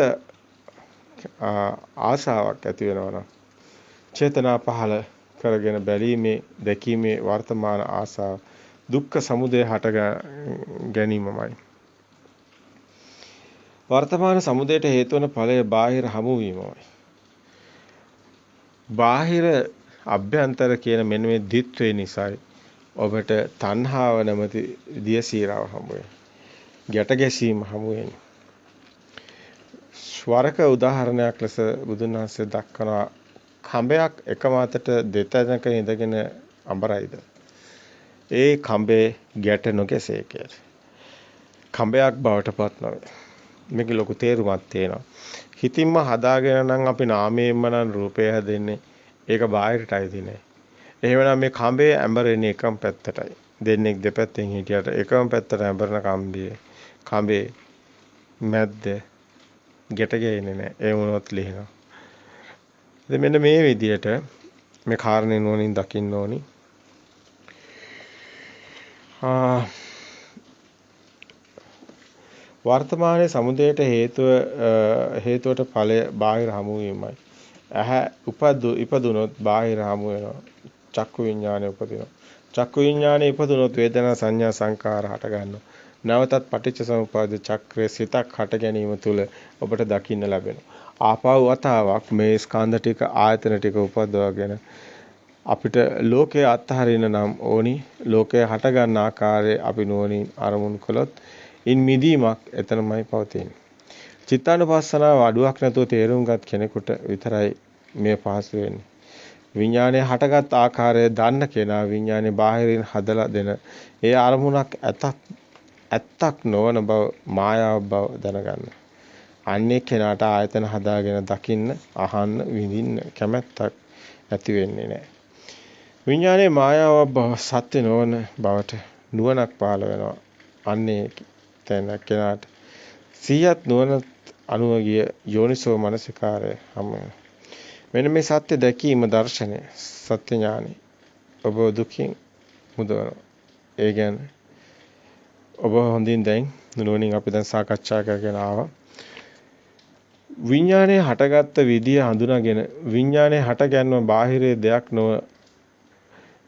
ආශාවක් ඇති වෙනවා නම් චේතනා පහළ කරගෙන බැලීමේ දැකීමේ වර්තමාන ආශාව දුක්ඛ සමුදය හට ගැනීමමයි. වර්තමාන සමුදයට හේතු වන ඵලය බාහිර හමු වීමමයි. බාහිර අභ්‍යන්තර කියන මෙන්න මේ ද්විත්වය නිසායි ඔබට තණ්හාව නැමැති දියසීරාව හමු වෙන්නේ. ගැට ගැසීම හමු වෙන්නේ. ස්වරක උදාහරණයක් ලෙස බුදුන් වහන්සේ දක්වනවා කඹයක් එකම අතට දෙතැනක ඉඳගෙන අඹරයිද. ඒ කඹේ ගැට නොගැසේ කියලා. කඹයක් බවට පත් නොවේ. මේක ලොකු තේරුමක් තියෙනවා. හිතින්ම හදාගෙන නම් අපි නාමයෙන්ම නම් රූපය හැදෙන්නේ. ඒක බාහිරටයි දිනේ. එහෙමනම් මේ කඹේ ඇඹරෙන්නේ එකම පැත්තටයි. දෙන්නෙක් දෙපැත්තෙන් හිටියට එකම පැත්තට ඇඹරන කඹේ මැද්ද ගැට ගෑනේ නැහැ. ඒ වුණොත් ලිහිනවා. ඉතින් මෙන්න මේ විදියට මේ කාරණේ නුවණින් දකින්න ඕනි. වර්තමානයේ සමුදයට හේතුවට ඵලය බාහිර හමු වීමයි. ඇහැ ඉපදුනොත් බාහිර හමු වෙනවා. චක්කු විඥානය උපදිනවා. චක්කු විඥානය ඉපදුනොත් වේදනා සංඥා සංකාර හට ගන්නවා. නැවතත් පටිච්ච සමුප්පාද චක්‍රයේ සිතක් හට ගැනීම තුළ ඔබට දකින්න ලැබෙනවා. ආපහු වතාවක් මේ ස්කන්ධ ටික ආයතන ටික උපදවාගෙන අපිට ලෝකයේ අත්හරින්න නම් ඕනි. ලෝකයේ හට ගන්න ආකාරය අපි නුවණින් අරමුණු කළොත් ඉන් මිදීමක් එතනමයි පවතින්නේ. චිත්තානුපස්සනාව අඩුවක් නැතුව තේරුම්ගත් කෙනෙකුට විතරයි මේ පහසු වෙන්නේ. විඥානයේ හටගත් ආකාරය දන්න කෙනා විඥානේ බාහිරින් හදලා දෙන ඒ අරමුණක් ඇත්තක් නොවන බව මායාව බව දැනගන්න. අන්නේ කෙනාට ආයතන හදාගෙන දකින්න, අහන්න, විඳින්න කැමැත්තක් ඇති වෙන්නේ නැහැ. විඥානේ මායාව බව සත්‍ය නොවන බවට නුවණක් පහළ වෙනවා. අන්නේ කෙනාට සියත් නුවණත් අනුව ගිය යෝනිසෝ මනසිකාරය හමු වෙනවා. මෙන්න මේ සත්‍ය දැකීම දර්ශනය සත්‍ය ඥානෙ ඔබ දුකින් මුදවනවා. ඒ කියන්නේ ඔබ හොඳින් දැන් නුවණින් අපි දැන් සාකච්ඡා කරගෙන ආවා. විඥානයේ හටගත්ත විදිය හඳුනාගෙන විඥානයේ හට ගැන්ම බාහිරේ දෙයක් නොව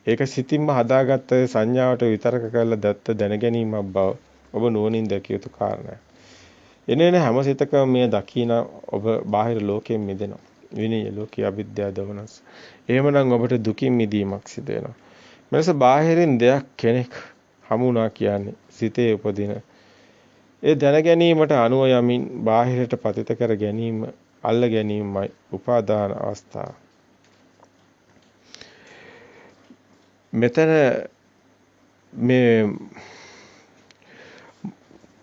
ඒක සිතින්ම හදාගත්ත සංඥාවට විතරක කරලා දත්ත දැනගැනීමක් බව ඔබ නුවණින් දැකිය යුතු කාරණයක්. එනේන හැම සිතකම මේ දකින ඔබ බාහිර ලෝකයෙන් මිදෙනවා. විනීය ලෝකයේ අවිද්‍යාව දවනස්. එහෙමනම් ඔබට දුකින් මිදීමක් සිදු වෙනවා. මෙලෙස බාහිරින් දෙයක් කෙනෙක් හමුණා කියන්නේ සිතේ උපදින ඒ දැන ගැනීමට අනුව යමින් බාහිරට පතිත කර ගැනීම අල්ල ගැනීමයි උපාදාන අවස්ථාව. මෙතන මේ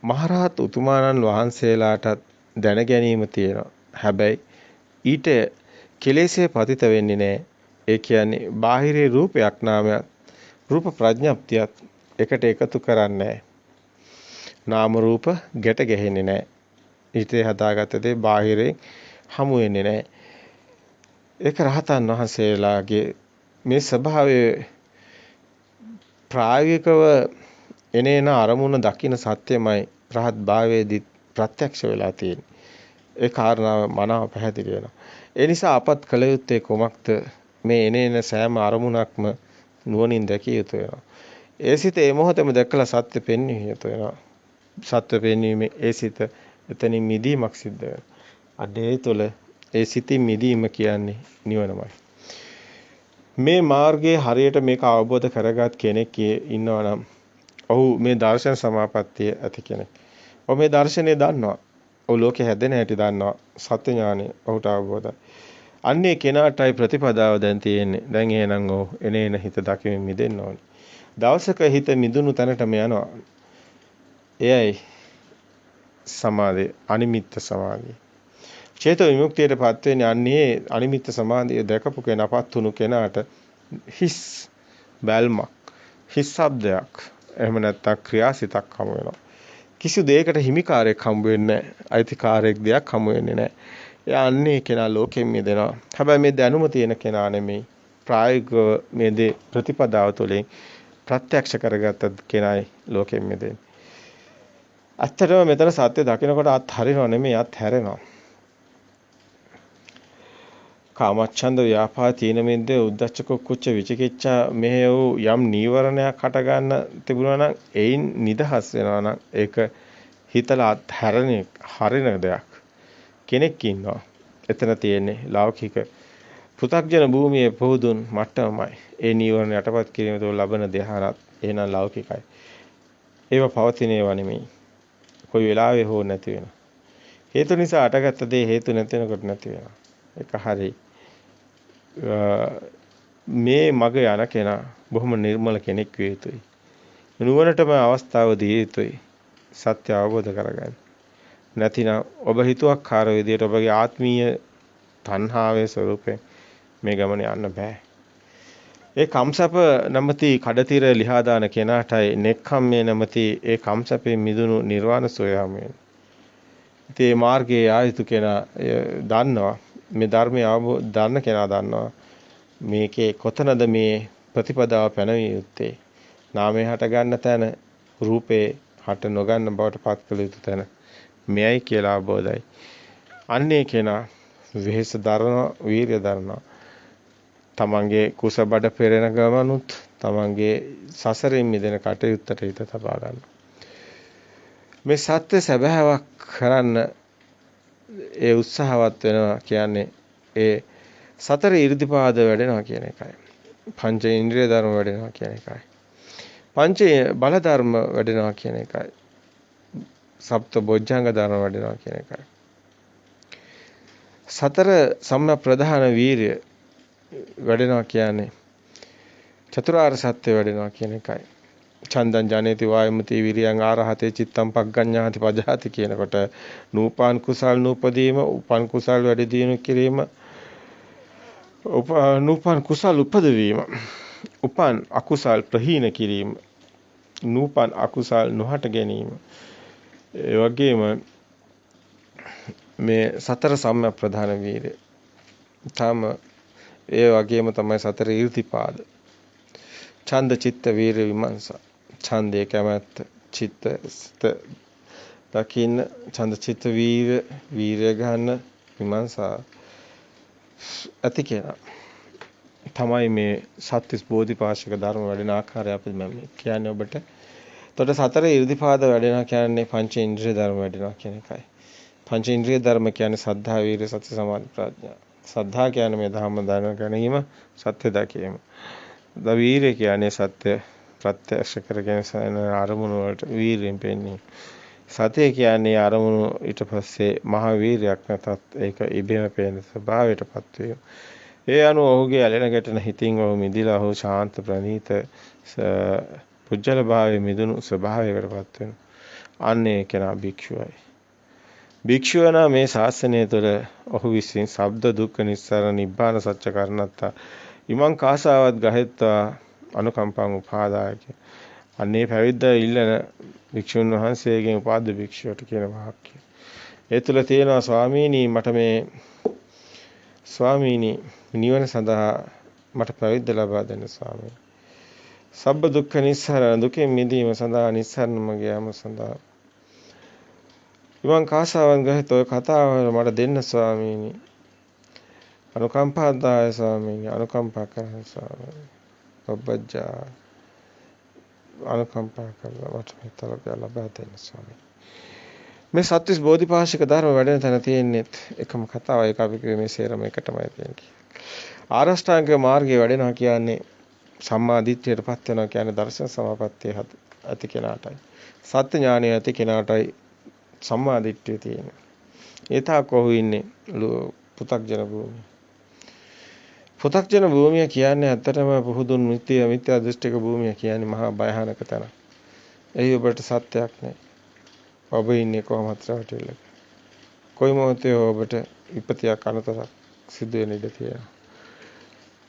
මහරහත් උතුමාණන් වහන්සේලාටත් දැන ගැනීම තියෙනවා. හැබැයි ඊට කෙලෙසේ පතිත වෙන්නේ නැහැ. ඒ කියන්නේ බාහිරේ රූපයක් නාමයක් රූප ප්‍රඥප්තියත් එකට එකතු කරන්නේ නාම රූප ගැට ගැහෙන්නේ නැහැ. ඊටේ හදාගත්ත දේ බාහිරේ හමු වෙන්නේ නැහැ. ඒක රහතන් වහන්සේලාගේ මේ ස්වභාවයේ ප්‍රායෝගිකව එනේන අරමුණ දකින්න සත්‍යමයි රහත් භාවයේදී ප්‍රත්‍යක්ෂ වෙලා තියෙන්නේ. ඒ කාරණාව මනාව පැහැදිලි වෙනවා. ඒ නිසා අපත් කළ යුත්තේ කොමක්ද? මේ එනේන සෑම අරමුණක්ම නුවණින් දැකිය යුතු වෙනවා. ඒ සිත ඒ මොහොතේම දැකලා සත්‍ය පෙන්විය යුතු වෙනවා. සත්‍ය පෙන්වීමේ ඒ සිත එතනින් මිදීමක් සිද්ධ වෙනවා. අඩේ තුළ ඒ සිතින් මිදීම කියන්නේ නිවනමයි. මේ මාර්ගයේ හරියට මේක අවබෝධ කරගත් කෙනෙක් ඉන්නවා නම් ඔහු මේ දර්ශන සමාපත්තිය ඇති කෙනෙක්. ඔහු මේ දර්ශනය දන්නවා. ඔහු ලෝකේ හැදෙන හැටි දන්නවා. සත්‍ය ඥානය ඔහුට අවබෝධයි. අන්නේ කෙනාටයි ප්‍රතිපදාව දැන් තියෙන්නේ. දැන් එහෙනම් ඔහු එනේන හිත දකිමින් මිදෙන්න ඕනේ. දවසක හිත මිදුණු තැනටම යනවා. එයයි සමාධිය, අනිමිත්ත සමාධිය. චේතෝ විමුක්තියටපත් වෙන්නේ අන්නේ අනිමිත්ත සමාධිය දැකපු කෙනාපත් වුණු කෙනාට හිස් බැල්මක්, හිස් ශබ්දයක්, එහෙම නැත්නම් ක්‍රියාසිතක් හමු වෙනවා. කිසි දෙයකට හිමිකාරයක් හම්බ වෙන්නේ නැහැ. අයිතිකාරයක් දෙයක් හමු වෙන්නේ නැහැ. එයා අන්නේ කෙනා ලෝකෙන් මිදෙනවා. හැබැයි මේ දැනුම තියෙන කෙනා නෙමෙයි. ප්‍රායෝගිකව මේ දේ ප්‍රතිපදාව තුළින් ප්‍රත්‍යක්ෂ කරගත්ත කෙනායි ලෝකෙන් මිදෙන්නේ. ඇත්තටම මෙතන සත්‍ය දකිනකොට අත් හරිනව නෙමෙයි අත් හැරෙනවා. කාමච්ඡන්ද ව්‍යාපාද තීන මිද්ද උද්ධච්ච කුච්ච විචිකිච්ඡා මෙහෙ වූ යම් නීවරණයක් හට ගන්න තිබුණා නම් ඒයින් නිදහස් වෙනවා නම් ඒක හිතලා හරින දෙයක්. කෙනෙක් ඉන්නවා. එතන තියෙන්නේ ලෞකික පෘථග්ජන භූමියේ පොහුදුන් මට්ටමයි. ඒ නීවරණ යටපත් කිරීම තුළ ලබන ධ්‍යානත් එහෙනම් ලෞකිකයි. ඒව පවතින ඒවා නෙමෙයි. කොයි වෙලාවෙ හෝ නැති වෙනවා. හේතු නිසා අටගත්ත දේ හේතු නැති වෙනකොට නැති වෙනවා. ඒක හරි. මේ මග යන කෙනා බොහොම නිර්මල කෙනෙක් විය යුතුයි. නුවණටම අවස්ථාව දිය යුතුයි. සත්‍ය අවබෝධ කරගන්න. නැතිනම් ඔබ හිතුවක්කාර විදියට ඔබගේ ආත්මීය තණ්හාවේ ස්වરૂපයෙන් මේ ගමන යන්න බෑ. ඒ කම්සප නැමැති කඩතීර ලිහා දාන කෙනාටයි නෙක්ඛම්මේ නැමැති ඒ කම්සපේ මිදුණු නිර්වාණ සෝයාම වෙන්නේ. ඉතින් මේ මාර්ගයේ ආයුතු කෙනා දන්නවා. මේ ධර්මය අවබෝධ දන්න කෙනා දන්නවා. මේකේ කොතනද මේ ප්‍රතිපදාව පැනවිය යුත්තේ? නාමය හට ගන්න තැන රූපේ හට නොගන්න බවට පත් කළ යුතු තැන මෙයයි කියලා අවබෝධයි. අන්නේ කෙනා වෙහෙස දරනවා, වීරිය දරනවා. තමන්ගේ කුස බඩ පෙරෙන ගමනුත් තමන්ගේ සසරින් මිදෙන කටයුත්තට හිත තබා ගන්නවා. මේ සත්‍ය සැබෑවක් කරන්න ඒ උත්සාහවත් වෙනවා කියන්නේ ඒ සතර ඊර්ධිපාද වැඩෙනවා කියන එකයි. පංච ඉන්ද්‍රිය ධර්ම වැඩෙනවා කියන එකයි. පංච බල ධර්ම වැඩෙනවා කියන එකයි. සප්ත බොජ්ජංග ධර්ම වැඩෙනවා කියන එකයි. සතර සම්‍යක් ප්‍රධාන වීරිය වැඩෙනවා කියන්නේ චතුරාර්ය සත්‍ය වැඩෙනවා කියන එකයි. චන්දං ජනේති වායමති විරියං ආරහතේ චිත්තං පග්ගඤ්ඤාති පජාති කියනකොට නූපන් කුසල් නූපදීම උපන් කුසල් වැඩි දියුණු කිරීම නූපන් කුසල් උපදවීම උපන් අකුසල් ප්‍රහීන කිරීම නූපන් අකුසල් නොහට ගැනීම ඒ වගේම මේ සතර සම්‍යක් ප්‍රධාන වීරිය තම ඒ වගේම තමයි සතර ඊර්තිපාද ඡන්ද චිත්ත වීරිය විමර්ශන ඡන්දේ කැමැත්ත චිත්ත දකින්න ඡන්ද චිත්ත වීරිය ගන්න විමර්ශා ඇති කෙනා තමයි මේ සත්‍තිස් බෝධිපාශික ධර්ම වැඩෙන ආකාරය අපි මම කියන්නේ ඔබට. එතකොට සතර ඊර්ධිපාද වැඩෙනවා කියන්නේ පංච ඉන්ද්‍රිය ධර්ම වැඩෙනවා කියන එකයි. පංච ඉන්ද්‍රිය ධර්ම කියන්නේ සද්ධා වීර්ය සති සමාධි ප්‍රඥා. සද්ධා කියන්නේ මේ ධර්ම දැන ගැනීම සත්‍ය දැකීම. වීර්ය කියන්නේ සත්‍ය ප්‍රත්‍යක්ෂ කරගෙන සයන අරමුණු වලට වීර්යෙන් පෙන්නේ. සතිය කියන්නේ අරමුණු ඊට පස්සේ මහ වීර්යයක් නැතත් ඒක ඉබේම පේන ස්වභාවයටපත් වීම. ඒ අනුව ඔහුගේ ඇලෙන ගැටෙන හිතින් ඔහු මිදිලා ඔහු ශාන්ත ප්‍රණීත පුජ්‍යල භාවයේ මිදුණු ස්වභාවයකටපත් වෙනවා. අන්නේ කෙනා භික්ෂුවයි. භික්ෂුව නම් මේ ශාසනය තුළ ඔහු විසින් ශබ්ද දුක්ඛ නිස්සාරණ නිබ්බාන සත්‍ය කරණත්තා ඉමං කාසාවත් ගහෙත්වා අනුකම්පං උපාදායක. අන්නේ පැවිද්ද ඉල්ලන භික්ෂුන් වහන්සේගෙන් උපාද්‍ය භික්ෂුවට කියන වාක්‍යය. ඒ තුළ තියෙනවා ස්වාමීනි මට මේ ස්වාමීනි නිවන සඳහා මට පැවිද්ද ලබා දෙන්න ස්වාමීනි. සබ්බ දුක්ඛ නිස්සාරණ දුකෙන් මිදීම සඳහා නිස්සාරණ මඟ යාම සඳහා ඉමං කාසාවන් ගහත ඔය කතාව මට දෙන්න ස්වාමීනි. අනුකම්පාදාය ස්වාමීනි අනුකම්පා කරන්න ස්වාමීනි. ඔබ්බජ්ජා අනුකම්පා කරලා මට මෙතලක ලබා දෙන්න ස්වාමීනි. මේ සත්‍විස් බෝධිපාශික ධර්ම වැඩෙන තැන තියෙන්නේ එකම කතාව. ඒක අපි කිව්වේ මේ සේරම එකටමයි තියෙන්නේ. ආරෂ්ඨාංග මාර්ගයේ වැඩෙනවා කියන්නේ සම්මා දිට්ඨියටපත් වෙනවා කියන්නේ දර්ශන සමාපත්තිය ඇති කෙනාටයි. සත්‍ය ඥානය ඇති කෙනාටයි සම්මා දිට්ඨිය තියෙන්නේ. ඒ තාක් ඔහු ඉන්නේ පු탁ජන භූමිය. පු탁ජන භූමිය කියන්නේ ඇත්තටම පුහුදුන් මිත්‍යා දෘෂ්ටික භූමිය කියන්නේ මහා භයානක තැන. එයි ඔබට සත්‍යයක් නැහැ. ඔබ ඉන්නේ කොහොමද රටෙල්ලක. කොයි මොහොතේ ඔබට විපතියක් අනතරක් සිදු වෙන ඉඩ තියෙනවා.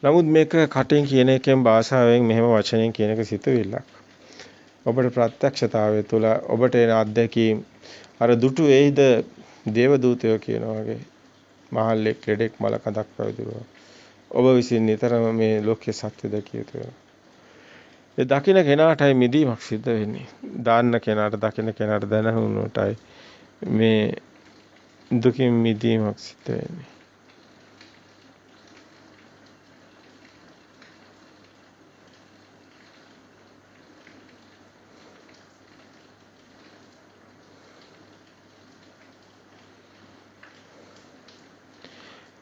නමුත් මේක කටින් කියන එකෙන් භාෂාවෙන් මෙහෙම වචනෙන් කියන එක සිතුවිල්ලක්. ඔබට ප්‍රත්‍යක්ෂතාවය තුළ ඔබට එන අත්දැකීම් අර දුටු වේද දේව දූතයෝ කියනවා වගේ මහල්ලෙක් ලෙඩෙක් මල කඳක් පැවිදුවා. ඔබ විසින් නිතරම මේ ලෝකයේ සත්‍ය දැකිය යුතුයි. ඒ දකින්න කෙනාටයි මිදීමක් සිද්ධ වෙන්නේ. දාන්න කෙනාට දකින්න කෙනාට දැනුනොටයි මේ දුකින් මිදීමක් සිද්ධ වෙන්නේ.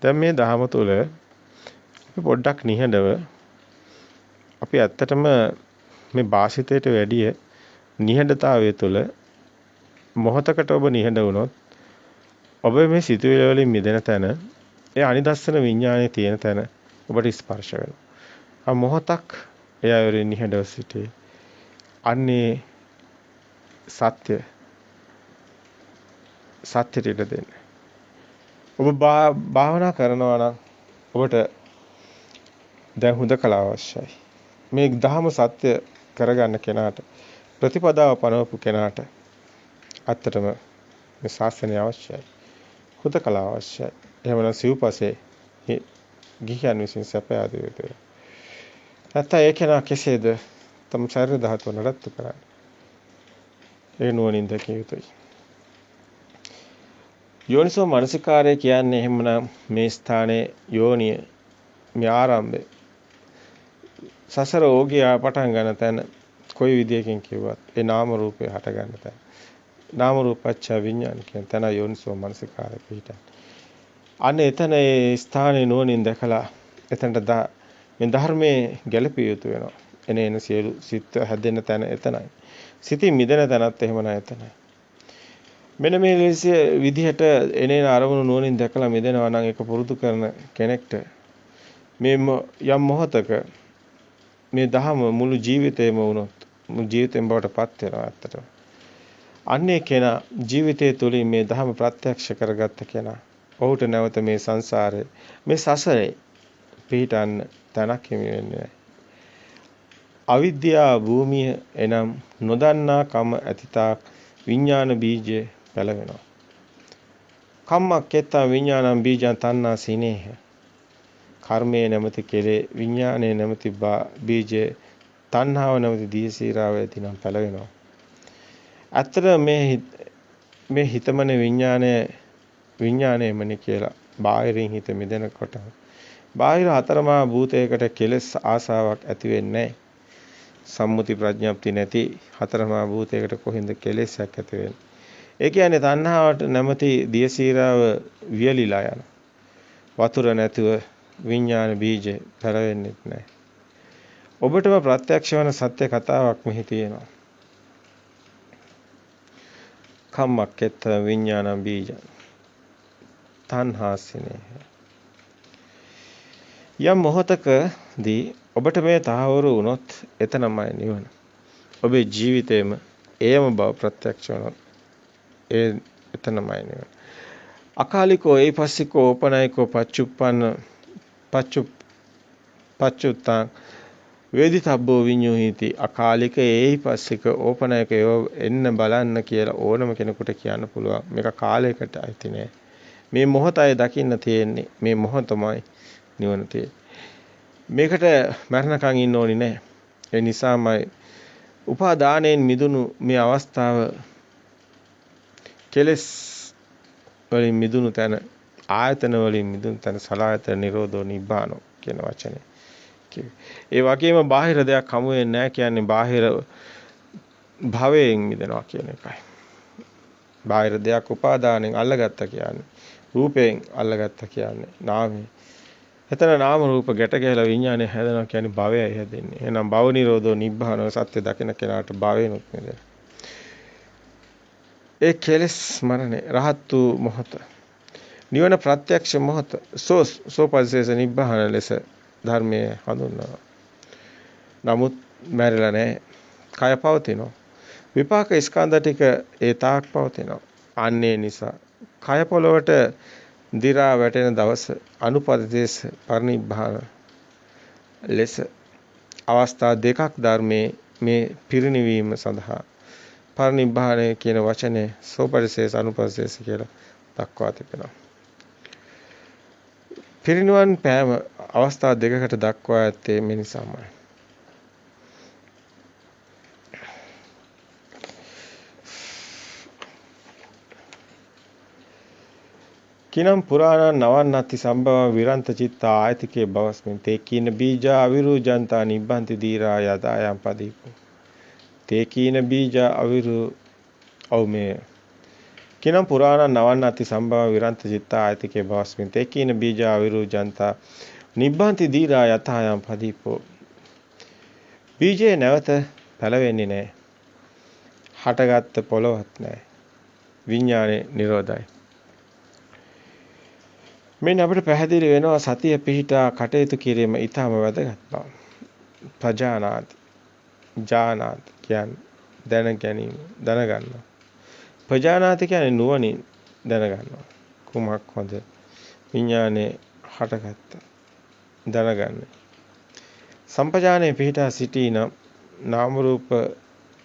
දැන් මේ දහම තුල අපි පොඩ්ඩක් නිහඬව අපි ඇත්තටම මේ භාෂිතයට වැඩිය නිහඬතාවය තුළ මොහතකට ඔබ නිහඬ වුණොත් ඔබ මේ සිතුවිලි වලින් මිදෙන තැන ඒ අනිදස්සන විඥානයේ තියෙන තැන ඔබට ස්පර්ශ වෙනවා. ආ මොහතක් එයා වරින් නිහඬව සිටේ. අන්නේ සත්‍යයට ඉඩ දෙන්න. ඔබ භාවනා කරනවා නම් ඔබට දැන් හුදකලා අවශ්‍යයි. මේ ධහම සත්‍ය කරගන්න කෙනාට ප්‍රතිපදාව පනවපු කෙනාට ඇත්තටම මේ ශාසනය අවශ්‍යයි. හුදකලා අවශ්‍යයි. එහෙමනම් සිව්පසේ ගිහියන් විසින් සැප ආදිය යුතුය. නැත්නම් ඒ කෙනා කෙසේද තම ශරීර ධාතුව නඩත්තු කරන්නේ? ඒ නුවණින් දැකිය යුතුයි. යෝනිසෝ මනසිකාරය කියන්නේ එහෙමනම් මේ ස්ථානයේ යෝනිය මේ ආරම්භය සසර ඕගිය පටන් ගන්න තැන කොයි විදියකින් කිව්වත් ඒ නාම රූපේ හට ගන්න තැන. නාම රූපච්ඡ විඥාන කියන තැන යෝනිසෝ මනසිකාරය පිහිටයි. අනේ එතන ඒ ස්ථානයේ නුවණින් දැකලා එතනට මේ ධර්මයේ ගැළපිය යුතු වෙනවා. එන සියලු සිත් හැදෙන තැන එතනයි. සිතින් මිදෙන තැනත් එහෙම නැහැ එතනයි. මෙන්න මේ විදිහට එනේන අරමුණු නුවණින් දැකලා මිදෙනවා නම් ඒක පුරුදු කරන කෙනෙක්ට මේ යම් මොහතක මේ දහම මුළු ජීවිතේම වුණොත් මුළු ජීවිතෙන් බවට පත් වෙනවා ඇත්තටම. අන්නේ කෙනා ජීවිතය තුළින් මේ දහම ප්‍රත්‍යක්ෂ කරගත්ත කෙනා ඔහුට නැවත මේ සංසාරේ මේ සසරේ පිහිටන්න තැනක් හිමි වෙන්නේ නැහැ. අවිද්‍යා භූමිය එනම් නොදන්නා කම ඇතිතාක් විඥාන බීජය පැලවෙනවා. කම්මක්කෙත්තා විඥානං බීජං තණ්හා සිනේහ. කර්මයේ නැමැති කෙලේ විඥානයේ නැමැති බීජය තණ්හාව නැමැති දීසීරාව ඇතිනම් පැලවෙනවා. ඇත්තට මේ හිතමනේ විඥානයමනේ කියලා බාහිරින් හිත මිදෙනකොට බාහිර හතරමා භූතයකට කෙලස් ආසාවක් ඇති වෙන්නේ නැහැ. සම්මුති ප්‍රඥාප්ති නැති හතරමා භූතයකට කොහින්ද කෙලෙසක් ඇති වෙන්නේ? ඒ කියන්නේ තණ්හාවට නැමැති දියසීරාව වියලිලා යන. වතුර නැතුව විඥාන බීජ පැලවෙන්නේ නැහැ. ඔබටම ප්‍රත්‍යක්ෂ වන සත්‍ය කතාවක් මෙහි තියෙනවා. කම්මක්කෙත්ත විඥානං බීජං තණ්හාසිනේ. යම් මොහතකදී ඔබට මේ තහවුරු වුණොත් එතනමයි නිවන. ඔබේ ජීවිතේම එයම බව ප්‍රත්‍යක්ෂ වුණොත් එතනමයි නිවන. අකාලිකෝ ඒපස්සිකෝ ඕපනයිකෝ පච්චුත්තං වේදිතබ්බෝ විඤ්ඤුහිති. අකාලික ඒපස්සික ඕපනයික එන්න බලන්න කියලා ඕනම කෙනෙකුට කියන්න පුළුවන්. මේක කාලයකට අයිති නෑ. මේ මොහොතයි දකින්න තියෙන්නේ. මේ මොහොතමයි නිවන තියෙන්නේ. මේකට මරණකම් ඉන්න ඕනි නෑ. ඒ නිසාමයි උපාදානයෙන් මිදුණු මේ අවස්ථාව කෙලස් වලින් මිදුණු තැන ආයතන වලින් මිදුණු තැන සලආයතන නිරෝධෝ නිබ්බානෝ කියන වචනේ. ඒ වගේම බාහිර දෙයක් හමු වෙන්නේ නැහැ කියන්නේ බාහිර භවයෙන් මිදෙනවා කියන එකයි. බාහිර දෙයක් උපාදානෙන් අල්ලගත්තා කියන්නේ රූපයෙන් අල්ලගත්තා කියන්නේ නාමය. එතන නාම රූප ගැට ගැහිලා විඥානය හැදෙනවා කියන්නේ භවයයි හැදෙන්නේ. එහෙනම් භව නිරෝධෝ නිබ්බානෝ සත්‍ය දකින කෙනාට භවේනොත් මිදෙන. ඒ කෙලස් මරණේ රහත් වූ මොහත නිවන ප්‍රත්‍යක්ෂ මොහත සෝපරිසේස නිබ්බාන ලෙස ධර්මයේ හඳුන්වනවා. නමුත් මැරිලා නැහැ. කය පවතිනවා. විපාක ස්කන්ධ ටික ඒ තාක් පවතිනවා. අන්නේ නිසා කය පොළවට දිරා වැටෙන දවස අනුපදේශ පරිනිබ්බාන ලෙස අවස්ථා දෙකක් ධර්මයේ මේ පිරිනිවීම සඳහා පරිනිබ්බාණය කියන වචනේ සෝපරිසේස අනුපදේශ කියලා දක්වා තිබෙනවා. පිරිනිවන් පෑම අවස්ථා දෙකකට දක්වා ඇත්තේ මේ නිසාමයි. කිනම් පුරාණ නවන්නති සම්භව විරන්ත චිත්ත ආයතිකේ බවස්මින් තේ කීන බීජ අවිරුජන්තා නිබ්බන්ති දීරා යදායම් පදීපෝ. තේ කීන බීජ අවිරු අවමේ කිනම් පුරාණ නවන්නති සම්භව විරන්ත චිත්ත ආයතිකේ බවස්මින් තේ කීන බීජ අවිරුජන්තා නිබ්බන්ති දීරා යතායම් පදීපෝ. බීජේ නැවත පැලවෙන්නේ නැහැ. හටගත්ත පොළොවත් නැහැ. විඥානේ නිරෝධයි. මෙන්න අපිට පැහැදිලි වෙනවා සතිය පිහිටා කටයුතු කිරීම ඊටම වැදගත් බව. පජානාති ජානාති කියන්නේ දැන ගැනීම දැනගන්නවා. පජානාති කියන්නේ නුවණින් දැනගන්නවා. කුමක් හොඳ විඥානේ හටගත්ත දැනගන්න. සම්පජානේ පිහිටා සිටින නාම රූප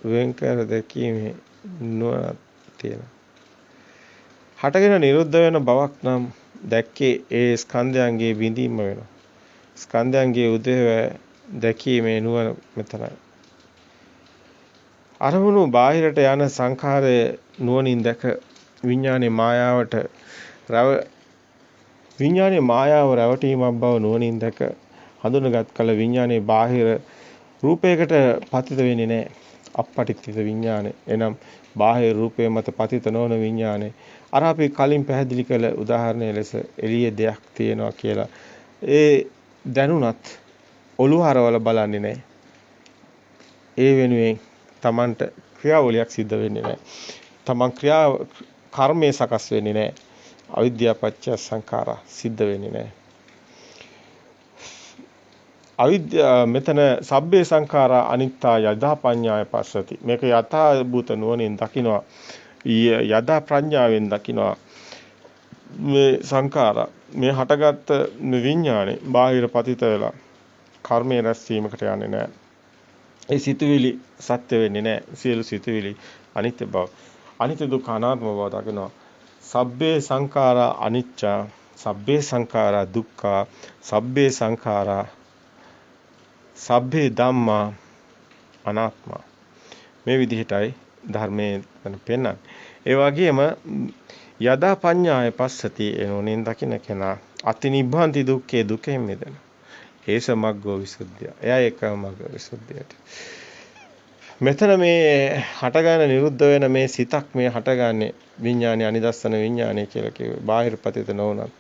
වෙන්කර දැකීමේ නුවණ තියෙනවා. හටගෙන නිරුද්ධ වෙන බවක් නම් දැක්කේ ඒ ස්කන්ධයන්ගේ බිඳීම වෙනවා. ස්කන්ධයන්ගේ උදේව දැකීමේ නුවණ මෙතනයි. අරමුණු බාහිරට යන සංඛාරය නුවණින් දැක විඥානයේ මායාව රැවටීමක් බව නුවණින් දැක හඳුනගත් කල විඥානයේ බාහිර රූපයකට පතිත වෙන්නේ නැහැ. අපපටිත්‍ත විඥානය. එනම් බාහිර රූපය මත පතිත නොවන විඥානය. අර අපි කලින් පැහැදිලි කළ උදාහරණය ලෙස එළියේ දෙයක් තියෙනවා කියලා ඒ දැනුණත් ඔළුව හරවල බලන්නේ නැහැ. ඒ වෙනුවෙන් Tamanට ක්‍රියාවලියක් සිද්ධ වෙන්නේ නැහැ. Taman කර්මයේ සකස් වෙන්නේ නැහැ. අවිද්‍යාව පත්‍ය සංඛාරා සිද්ධ වෙන්නේ නැහැ. මෙතන සබ්බේ සංඛාරා අනිත්තා යදා පඤ්ඤාය පස්සති. මේක යථා භූත නුවණින් දකිනවා. යදා ප්‍රඥාවෙන් දකිනවා. මේ සංඛාරා මේ හටගත් විඥානේ බාහිර පතිත වෙලා කර්මයේ රැස්වීමකට යන්නේ නැහැ. ඒ සිතුවිලි සත්‍ය වෙන්නේ නැහැ. සියලු සිතුවිලි අනිත්‍ය බව. අනිත්‍ය දුක්ඛ අනාත්ම බව දකිනවා. සබ්බේ සංඛාරා අනිච්චා, සබ්බේ සංඛාරා දුක්ඛා, සබ්බේ සංඛාරා සබ්බේ ධම්මා අනාත්මා. මේ විදිහටයි ධර්මයේ පෙන්නන්නේ. ඒ වගේම යදා පඤ්ඤාය පස්සති එනෝනෙන් දකින්න කෙනා අතිනිබ්බන්ති දුක්ඛේ දුකෙන් මිදෙන. හේස මග්ගෝ විසුද්ධිය. එයා එකම මග්ග විසුද්ධියට. මෙතන මේ හටගන්න නිරුද්ධ වෙන මේ සිතක් මේ හටගන්නේ විඥානයේ අනිදස්සන විඥානය කියලා කිව්වේ. බාහිර පතිත නොවුනත්.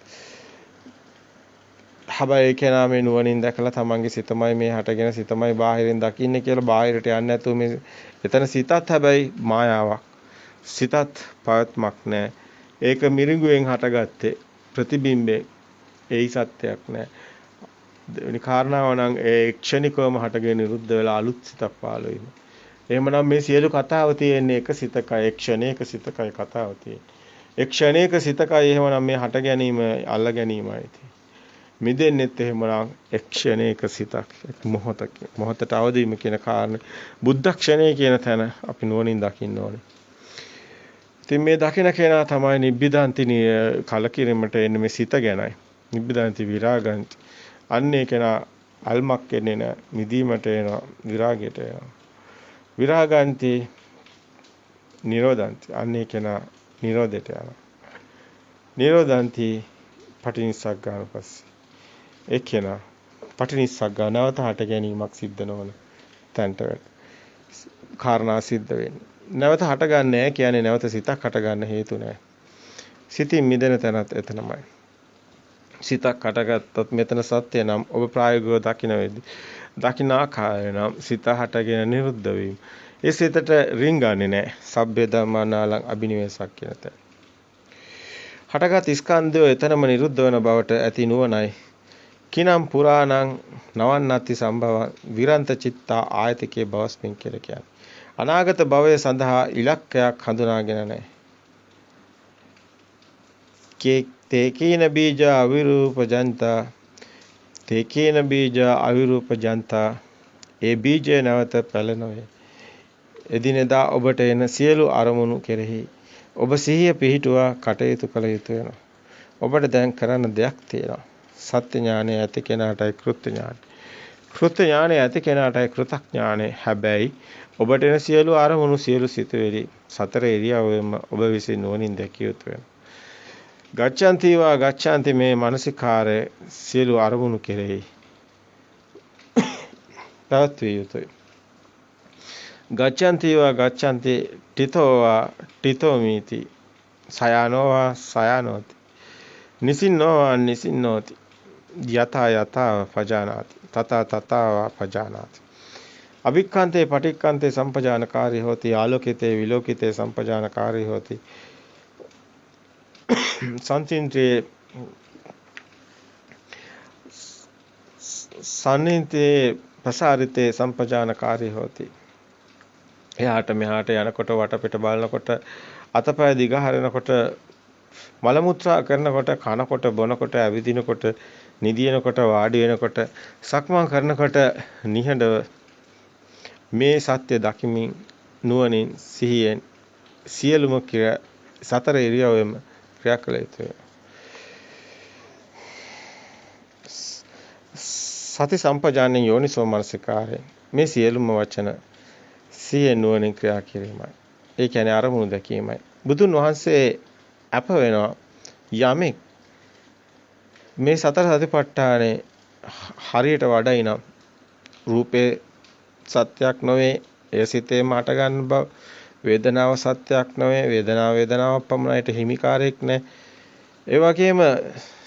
හැබැයි කෙනා මේ නුවණින් දැකලා තමන්ගේ සිතමයි මේ හටගෙන සිතමයි බාහිරින් දකින්නේ කියලා බාහිරට යන්නේ නැතුව මේ එතන සිතත් හැබැයි මායාවක්. සිතත් පවත්මක් නැහැ. ඒක මිරිඟුවෙන් හටගත්තේ ප්‍රතිබිම්බේ. ඒයි සත්‍යයක් නැහැ. දෙවෙනි කාරණාව නම් ඒ ක්ෂණිකවම හටගෙන නිරුද්ධ වෙලා අලුත් සිතක් පහළ වීම. එහෙමනම් මේ සියලු කතාව තියෙන්නේ එක සිතකයි ක්ෂණයක සිතකයි කතාව තියෙන්නේ. ඒ ක්ෂණයක සිතකයි එහෙමනම් මේ හට ගැනීම අල්ල ගැනීමයි. මිදෙන්නෙත් එහෙමනම් ක්ෂණයක සිතක් මොහොතට අවදීම කියන කාරණේ බුද්ධ ක්ෂණය කියන තැන අපි නුවණින් දකින්න ඕනේ. ඉතින් මේ දකින කෙනා තමයි නිබ්බිදාන්ති කලකිරීමට එන්නේ මේ සිත ගැනයි. නිබ්බිදාන්ති විරාගන්ති. අන්නේ කෙනා අල්මක් එන්නේ නැහැ. නිදීමට එනවා විරාගයට එනවා. විරාගන්ති නිරෝධන්ති. අන්නේ කෙනා නිරෝධයට යනවා. නිරෝධන්ති පටිනිස්සග්ගානුපස්සී. ඒ කෙනා පටිනිස්සග්ගා නැවත හට ගැනීමක් සිද්ධ නොවන තැනට කාරණා සිද්ධ වෙන්නේ. නැවත හට ගන්න නැහැ කියන්නේ නැවත සිතක් හට ගන්න හේතු නැහැ. සිතින් මිදෙන තැනත් එතනමයි. සිතක් හටගත්තොත් මෙතන සත්‍ය නම් ඔබ ප්‍රායෝගිකව දකින්න වෙද්දී දකින්න ආකාරය නම් සිත හටගෙන නිරුද්ධ වීම. ඒ සිතට රින්ගන්නේ නැහැ. සබ්බේ ධම්මානාලං අබිනිවේසක් කියන තැන. හටගත් ස්කන්ධය එතනම නිරුද්ධ වන බවට ඇති නුවණයි. කිනම් පුරාණං නවන්නත්ති සම්භවං විරන්ත චිත්තා ආයතිකේ බවස්මින් කියලා කියන්නේ. අනාගත භවය සඳහා ඉලක්කයක් හඳුනාගෙන නැහැ. තේකේන බීජ අවිරූප ජන්තා තේකේන බීජ අවිරූප ජන්තා ඒ බීජය නැවත පැලෙනොය. එදිනෙදා ඔබට එන සියලු අරමුණු කෙරෙහි ඔබ සිහිය පිහිටුවා කටයුතු කළ යුතු වෙනවා. ඔබට දැන් කරන්න දෙයක් තියෙනවා. සත්‍ය ඥානය ඇති කෙනාටයි කෘත්‍ය ඥානය. කෘත්‍ය ඥානය ඇති කෙනාටයි කෘතඥානය. හැබැයි ඔබට එන සියලු අරමුණු සියලු සිතුවිලි සතර ඉරියව්වෙම ඔබ විසින් නුවණින් දැකිය යුතු වෙනවා. ගච්ඡantiවා ගච්ඡanti මේ මානසිකාරය සියලු අරමුණු කෙරෙහි පැවැත්විය යුතුයි. ගච්ඡantiවා ගච්ඡanti තිතෝවා තිතෝමීති සයනෝවා සයනෝති නිසින්නෝවා නිසින්නෝති යතා යතා පජානාති තතා තතාවා පජානාති අභික්ඛන්තේ පටික්ඛන්තේ සම්පජානකාරී හෝති ආලෝකිතේ විලෝකිතේ සම්පජානකාරී හෝති සංචින්තේ සම්නිතේ ප්‍රසාරිතේ සම්පජානකාරී හෝති. එහාට මෙහාට යනකොට වටපිට බලනකොට අතපය දිගහරනකොට මල මුත්‍රා කරනකොට කනකොට බොනකොට ඇවිදිනකොට නිදිනකොට වාඩි වෙනකොට සක්මන් කරනකොට නිහඬව මේ සත්‍ය දකිමින් නුවණින් සිහියෙන් සියලුම සතර ඉරියව්වෙම ක්‍රියා කළ යුතුය. සති සම්පජාන්නේ යෝනිසෝ මනසිකාරය. මේ සියලුම වචන සිහියෙන් නුවණින් ක්‍රියා කිරීමයි. ඒ කියන්නේ අරමුණු දැකීමයි. බුදුන් වහන්සේ අප වෙනවා යමෙක් මේ සතර සතිපට්ඨානේ හරියට වඩයිනම් රූපේ සත්‍යක් නොවේ, එය සිතේම හට ගන්න බව, වේදනාව සත්‍යක් නොවේ, වේදනාවක් පමණයිට හිමිකාරයක් නැහැ. ඒ වගේම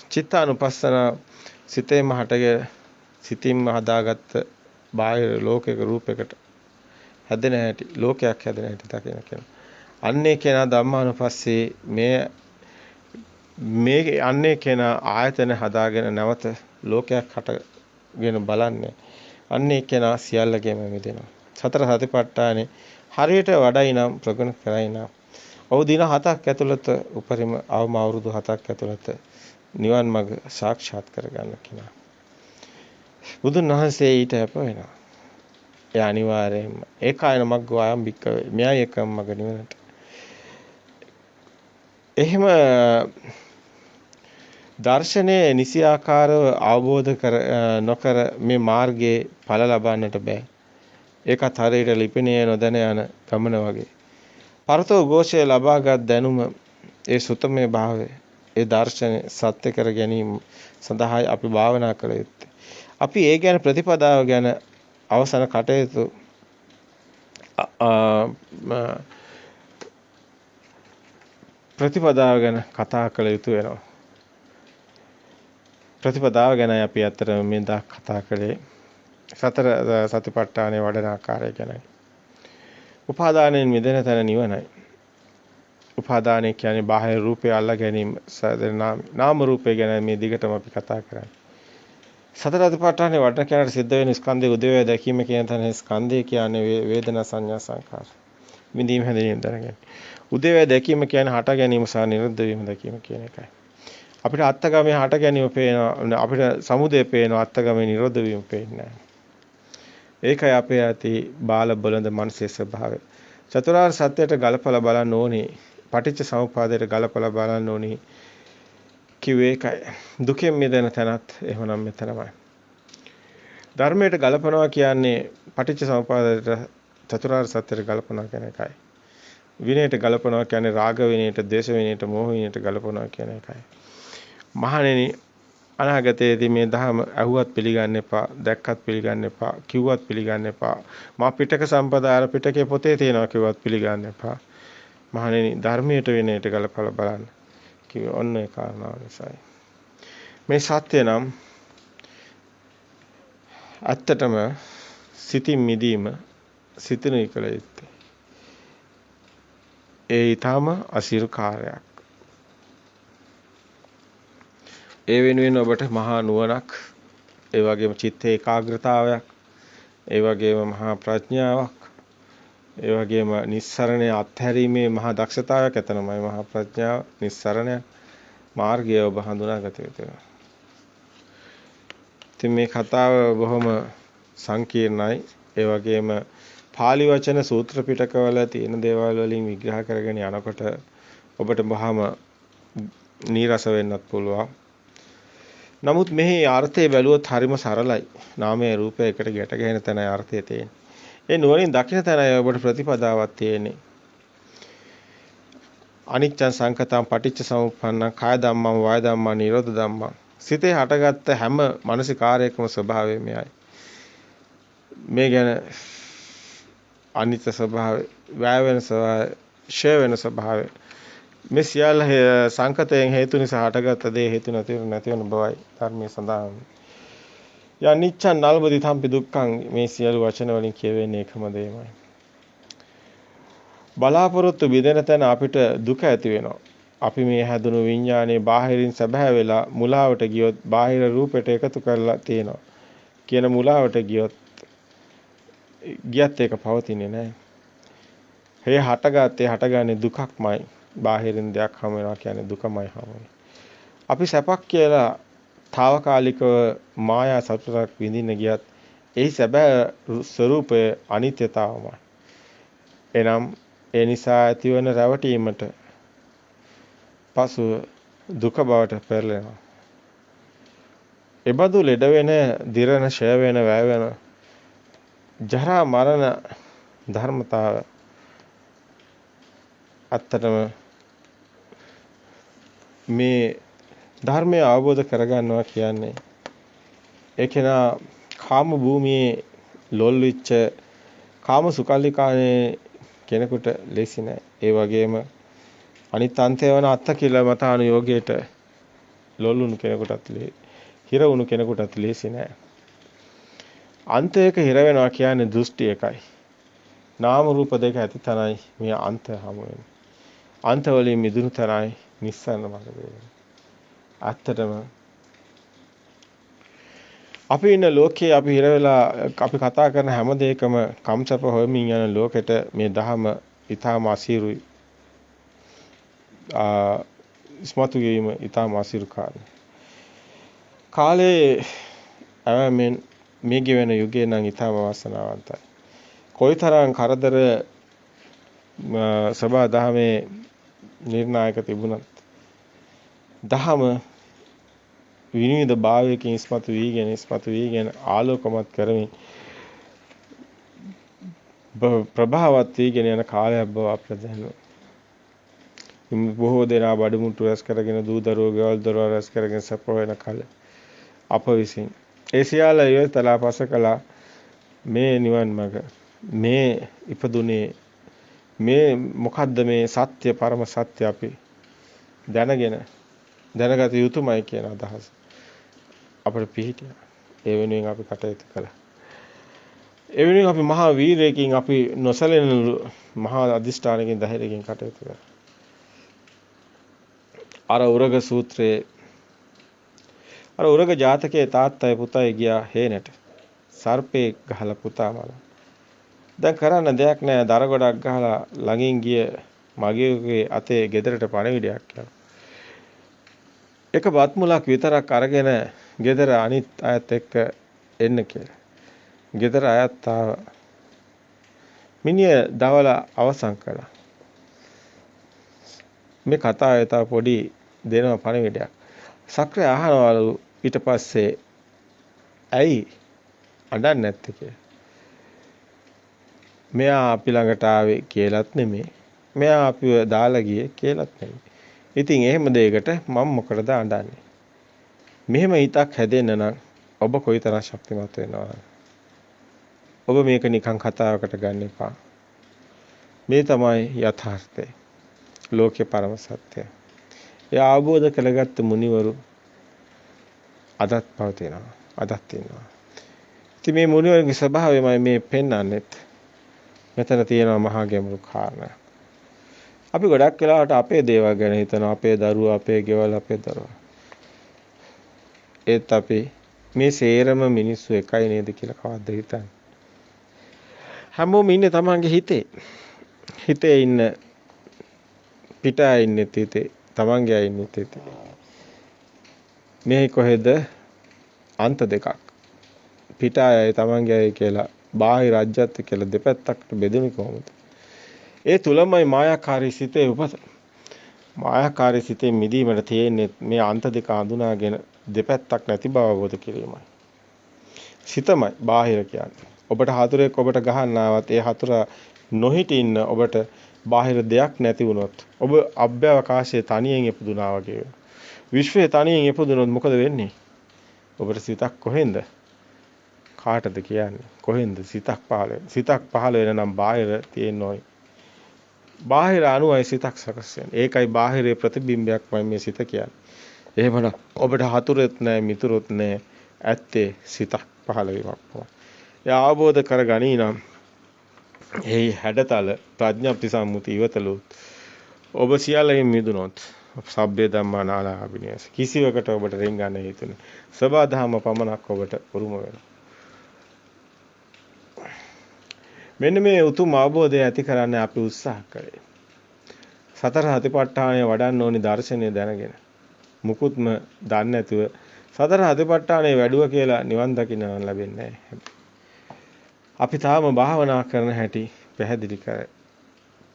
චිත්තානුපස්සන සිතේම හටගෙන සිතින්ම හදාගත්ත බාහිර ලෝකයක රූපයකට හැදෙන හැටි, ලෝකයක් හැදෙන හැටි දකින කෙනා. අන්නේ කෙනා ධම්මානුපස්සේ මේ අන්නේ කෙනා ආයතන හදාගෙන නැවත ලෝකයක් හටගෙන බලන්නේ. අන්නේ කෙනා සියල්ලකම මිදෙනවා. සතර සතිපට්ඨානේ හරියට වඩයි නම් ප්‍රගුණ කරයි නම් ඔව් දින 7ක් ඇතුළත උපරිම අවම අවුරුදු 7ක් ඇතුළත නිවන් මඟ සාක්ෂාත් කරගන්න කෙනා. බුදුන් වහන්සේ ඊට අප වෙනවා. ඒ අනිවාර්යයෙන්ම ඒකායන මග්ගෝ අයම් භික්ඛවේ මෙයයි එකම මඟ නිවනට. එහෙම දර්ශනයේ නිසියාකාරව අවබෝධ නොකර මේ මාර්ගයේ ඵල ලබන්නට බෑ. ඒකත් හරියට ලිපිණියේ නොදැන යන ගමන වගේ. පරතෝ ഘോഷය ලබාගත් දැනුම ඒ සුතමේ භාවය ඒ දර්ශනය සත්‍ය කර ගැනීම සඳහායි අපි භාවනා කළ යුත්තේ. අපි ඒ ගැන ප්‍රතිපදාව ගැන අවසන කටයුතු ප්‍රතිපදාව ගැන කතා කළ යුතු වෙනවා. ප්‍රතිපදාව ගැන අපි අතරම මේ දා කතා කළේ සතර සතිපට්ඨානයේ වඩන ආකාරය ගැනයි. උපාදානයෙන් මිදෙන තැන නිවනයි. උපාදානය කියන්නේ බාහිර රූපය අල්ලා ගැනීම නාම රූපය ගැන මේ දිගටම අපි කතා කරන්නේ. සතර සතිපට්ඨානයේ වඩන කෙනාට සිද්ධ වෙන ස්කන්ධයේ උදේවැය දැකීම කියන තැන ස්කන්ධය කියන්නේ වේදනා සංඥා සංකාර. විඳීම හැදීම දැනගන්න. උදේවැය දැකීම කියන්නේ හට ගැනීම සහ නිරුද්ධ වීම දැකීම කියන එකයි. අපිට අත්ගමේ හට ගැනීම පේනවා, අපිට සමුදය පේනවා, අත්ගමේ නිරෝධ වීම පේන්නේ නැහැ. ඒකයි අපේ ඇති බාල බොළඳ මනසේ ස්වභාවය. චතුරාර්ය සත්‍යයට ගලපලා බලන්න ඕනේ. පටිච්ච සමුප්පාදයට ගලපලා බලන්න ඕනේ. කිව්වේ ඒකයි. දුකෙන් මිදෙන තැනත් එහෙමනම් මෙතනමයි. ධර්මයට ගලපනවා කියන්නේ පටිච්ච සමුප්පාදයට චතුරාර්ය සත්‍යයට ගලපනවා කියන එකයි. විනයට ගලපනවා කියන්නේ රාග විනයට, ද්වේෂ විනයට, මෝහ විනයට ගලපනවා කියන එකයි. මහණෙනි අනාගතයේදී මේ ධහම අහුවත් පිළිගන්න එපා, දැක්කත් පිළිගන්න එපා, කිව්වත් පිළිගන්න එපා. මා පිටක සම්පදාය පිටකේ පොතේ තියෙනවා කිව්වත් පිළිගන්න එපා. මහණෙනි ධර්මයට විනයට ගලපලා බලන්න. කිව්ව ඔන්න ඒ කාරණාව නිසායි. මේ සත්‍ය නම් ඇත්තටම සිතින් මිදීම සිතන කල යුත්තේ. ඒ ඊටම අසිරු කාර්යයක්. ඒ වෙනුවෙන් ඔබට මහා නුවණක්, ඒ වගේම චිත්ත ඒකාග්‍රතාවයක්, ඒ වගේම මහා ප්‍රඥාවක්, ඒ වගේම නිස්සරණය අත්හැරීමේ මහා දක්ෂතාවයක් ඇතනමයි මහා ප්‍රඥාව, නිස්සරණය මාර්ගය ඔබ හඳුනාගත යුතුයි. ඉතින් මේ කතාව බොහොම සංකීර්ණයි. ඒ වගේම පාලි වචන සූත්‍ර පිටකවල තියෙන දේවල් වලින් විග්‍රහ කරගෙන යනකොට ඔබට බොහොම නීරස වෙන්නත් පුළුවන්. නමුත් මෙහි අර්ථය බැලුවොත් හරිම සරලයි. නාමයේ රූපය එකට ගැට ගැහෙන තැනයි අර්ථය තියෙන්නේ. ඒ නුවණින් දකින තැනයි ඔබට ප්‍රතිපදාවක් තියෙන්නේ. අනිච්ච සංකතං පටිච්ච සමුප්පන්නං කාය ධම්මං වාය ධම්මං නිරෝධ ධම්මං. සිතේ හටගත්ත හැම මානසිකාරයකම ස්වභාවය මෙයයි. මේ ගැන අනිත්‍ය ස්වභාවය, වැය වෙන ස්වභාවය, ෂය වෙන ස්වභාවය, මේ සියල්ල සංකතයෙන් හේතු නිසා හටගත්ත දේ හේතු නැති වෙන බවයි ධර්මයේ සඳහන්. යනිච්ඡන් නල්බදි තම්පි දුක්ඛං. මේ සියලු වචන වලින් කියවෙන්නේ එකම දෙයමයි. බලාපොරොත්තු බිඳෙන තැන අපිට දුක ඇති වෙනවා. අපි මේ හැදුණු විඥානයේ බාහිරින් සැබෑ වෙලා මුලාවට ගියොත්, බාහිර රූපයට එකතු කරලා තියෙනවා කියන මුලාවට ගියත් ඒක පවතින්නේ නැහැ. හේ හටගන්නේ දුකක්මයි. බාහිරින් දෙයක් හම වෙනවා කියන්නේ දුකමයි හම වෙන්නේ. අපි සැපක් කියලා తాවකාලිකව මායා සතුටක් විඳින්න ගියත් එහි සැබෑ ස්වરૂපය අනිත්‍යතාවමයි. එනම් ඒ නිසා ඇතිවන රැවටීමට පසුව දුක බවට පෙරලෙනවා. එබඳු ලෙඩ වෙන, දිරන, ෂය වෙන, වැය වෙන ජරා මරණ ධර්මතාව අත්තටම මේ ධර්මය අවබෝධ කරගන්නවා කියන්නේ ඒකේනා කාම භූමියේ ලොල් විච්ච කාම සුකල්ලිකානේ කෙනෙකුට ලේසි නෑ. ඒ වගේම අනිත් අන්තය වන අත්ත කියලා මතාන යෝගයට ලොල්ුණු කෙනෙකුටත් හිර වුණු කෙනෙකුටත් ලේසි නෑ. අන්තයක හිර වෙනවා කියන්නේ දෘෂ්ටි එකයි. නාම රූප දෙක ඇති තනයි මේ අන්තය හමු වෙන්නේ. අන්ත වලින් මිදුණු තනයි නිස්සාරණ මාර්ගය වෙන්නේ. ඇත්තටම අපි ඉන්න ලෝකයේ අපි හිර වෙලා අපි කතා කරන හැම දෙයකම කම්සප හොයමින් යන ලෝකෙට මේ දහම ඊටාම අසීරුයි. ස්මතු වීම ඊටාම අසීරු කාලේ අවමෙන් මේ ගෙවෙන යුගයේ නම් ඊටාම වාසනාවන්තයි. කොයිතරම් කරදර සබා දහමේ නිර්ණායක තිබුණත් දහම විනිවිද භාවයකින් ඉස්මතු වීගෙන ආලෝකමත් කරමින් ප්‍රභාවත් වීගෙන යන කාලයක් බව අපට දැනෙනවා. බොහෝ දෙනා බඩමුට්ටු රැස් කරගෙන දූ දරුවෝ ගෙවල් දොරවල් රැස් කරගෙන සප වෙන කල අප විසින් ඒ සියල්ල ඉවතලා පසකලා මේ නිවන් මඟ මේ ඉපදුනේ මේ මොකද්ද මේ සත්‍ය පරම සත්‍ය අපි දැනගත යුතුමයි කියන අදහස අපිට පිහිටියා. ඒ වෙනුවෙන් අපි කටයුතු කළා. ඒ වෙනුවෙන් අපි මහා වීරයෙකින් අපි නොසැලෙන මහා අදිෂ්ඨානකින් ධෛර්යයෙන් කටයුතු කළා. අර උරග සූත්‍රයේ අර උරග ජාතකයේ තාත්තයි පුතයි ගියා හේනට. සර්පේ ගහලා පුතා මල. දැන් කරන්න දෙයක් නැහැ. දර ගොඩක් ගහලා ළඟින් ගිය මගේගේ අතේ ගෙදරට පණිවිඩයක් යනවා. එක බත් මුලක් විතරක් අරගෙන ගෙදර අනිත් අයත් එක්ක එන්න කියලා. ගෙදර අයත් ආවා. මිනිහ දවල අවසන් කළා. මේ කතාවේ තව පොඩි දෙනව පණිවිඩයක්. සක්‍රිය අහනවලු ඊට පස්සේ ඇයි අඬන්නේ නැත්තේ කියලා. මෙයා අපි ළඟට ආවේ කියලාත් නෙමෙයි. මෙයා අපිව දාලා ගියේ කියලාත් නෙමෙයි. ඉතින් එහෙම දෙයකට මම මොකටද අඬන්නේ? මෙහෙම හිතක් හැදෙන්න නම් ඔබ කොයිතරම් ශක්තිමත් වෙනවද? ඔබ මේක නිකන් කතාවකට ගන්න එපා. මේ තමයි යථාර්ථය. ලෝකේ පරම සත්‍යය. ඒ අවබෝධ කරගත්ත මුනිවරු අදත් පවතිනවා. අදත් ඉන්නවා. ඉතින් මේ මුනිවරුගේ ස්වභාවයමයි මේ පෙන්වන්නෙත්. මෙතන තියෙනවා මහා ගැඹුරු කාරණා. අපි ගොඩක් වෙලාවට අපේ දේවල් ගැන හිතනවා. අපේ දරුවෝ, අපේ ගෙවල්, අපේ දරුවෝ. ඒත් අපි මේ සේරම මිනිස්සු එකයි නේද කියලා කවද්ද හිතන්නේ? හැමෝම ඉන්නේ තමන්ගේ හිතේ. හිතේ ඉන්න පිටා ඉන්නේ හිතේ. තමන්ගේ අය ඉන්නේ හිතේ. මේ කොහෙද අන්ත දෙකක්. පිටා අය තමන්ගේ අය කියලා බාහිර රාජ්‍යත් කියලා දෙපැත්තකට බෙදුනේ කොහොමද? ඒ තුලමයි මායාකාරී සිතේ උපත. මායාකාරී සිතේ මිදීමට තියෙන්නේ මේ අන්ත දෙක හඳුනාගෙන දෙපැත්තක් නැති බව අවබෝධ කිරීමයි. සිතමයි බාහිර කියන්නේ. ඔබට හතුරෙක් ඔබට ගහන්න ආවත් ඒ හතුර නොහිටින්න ඔබට බාහිර දෙයක් නැති වුණොත් ඔබ අභ්‍යවකාශයේ තනියෙන් ඉපදුනා වගේ වෙනවා. විශ්වයේ තනියෙන් ඉපදුනොත් මොකද වෙන්නේ? ඔබට සිතක් කොහෙන්ද? කාටද කියන්නේ? කොහෙන්ද සිතක් පහළ වෙන්නේ? සිතක් පහළ වෙන නම් බාහිර තියෙන්න ඕයි. බාහිර අනුවයි සිතක් සකස් වෙන්නේ. ඒකයි බාහිරේ ප්‍රතිබිම්බයක්මයි මේ සිත කියන්නේ. එහෙමනම් ඔබට හතුරෙත් නැහැ, මිතුරොත් නැහැ. ඇත්තේ සිතක් පහළ වීමක් පමණයි. ඒ අවබෝධ කරගනී නම් එහි හැඩතල ප්‍රඥප්ති සම්මුති ඉවතලුත් ඔබ සියල්ලෙන් මිදුනොත් සබ්බේ ධම්මා නාලාභිනියස කිසිවකට ඔබට රින්ගන්න හේතුනේ. සබාධම පමණක් ඔබට උරුම වෙනවා. මෙන්න මේ උතුම් අවබෝධය ඇති කරන්න අපි උත්සාහ කරේ. සතර සතිපට්ඨානය වඩන්න ඕනි දර්ශනය දැනගෙන. මුකුත්ම දන්නේ නැතුව සතර සතිපට්ඨානය වැඩුව කියලා නිවන් දකින්න ලැබෙන්නේ නැහැ. අපි තාම භාවනා කරන හැටි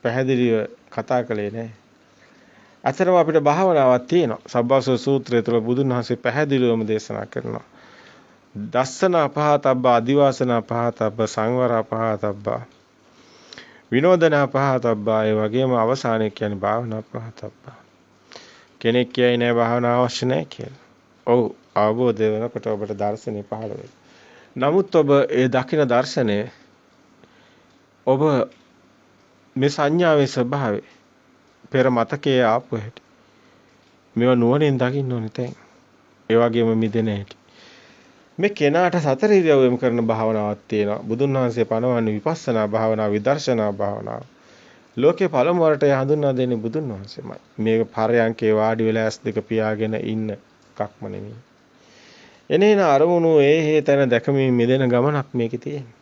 පැහැදිලිව කතා කළේ නැහැ. අතරම අපිට භාවනාවක් තියෙනවා. සබ්බාසව සූත්‍රය තුළ බුදුන් වහන්සේ පැහැදිලිවම දේශනා කරනවා. දස්සන පහතබ්බ අදිවාසන පහතබ්බ සංවර පහතබ්බ විනෝදන පහතබ්බ ඒ වගේම අවසානයේ කියන්නේ භාවනා පහතබ්බ. කෙනෙක් කියයි නෑ භාවනාව අවශ්‍ය නෑ කියලා. ඔව් අවබෝධය වෙනකොට ඔබට දර්ශනේ පහළ වෙයි. නමුත් ඔබ ඒ දකින දර්ශනය ඔබ මේ සංඥාවේ ස්වභාවය පෙර මතකයේ ආපු හැටි මේවා නුවණින් දකින්න ඕනේ තැන්. ඒ වගේම මිදෙන හැටි. මේ කෙනාට සතර ඉරියව්වෙම කරන භාවනාවක් තියෙනවා. බුදුන් වහන්සේ පනවන්නේ විපස්සනා භාවනාව, විදර්ශනා භාවනාව. ලෝකේ පළමු වරට හඳුන්වා දෙන්නේ බුදුන් වහන්සේමයි. මේක පරයන්කේ වාඩි වෙලා ඇස් දෙක පියාගෙන ඉන්න එකක්ම නෙමෙයි. එනේන අරමුණු ඒ හේතන දැකමින් මිදෙන ගමනක් මේකේ තියෙන්නේ.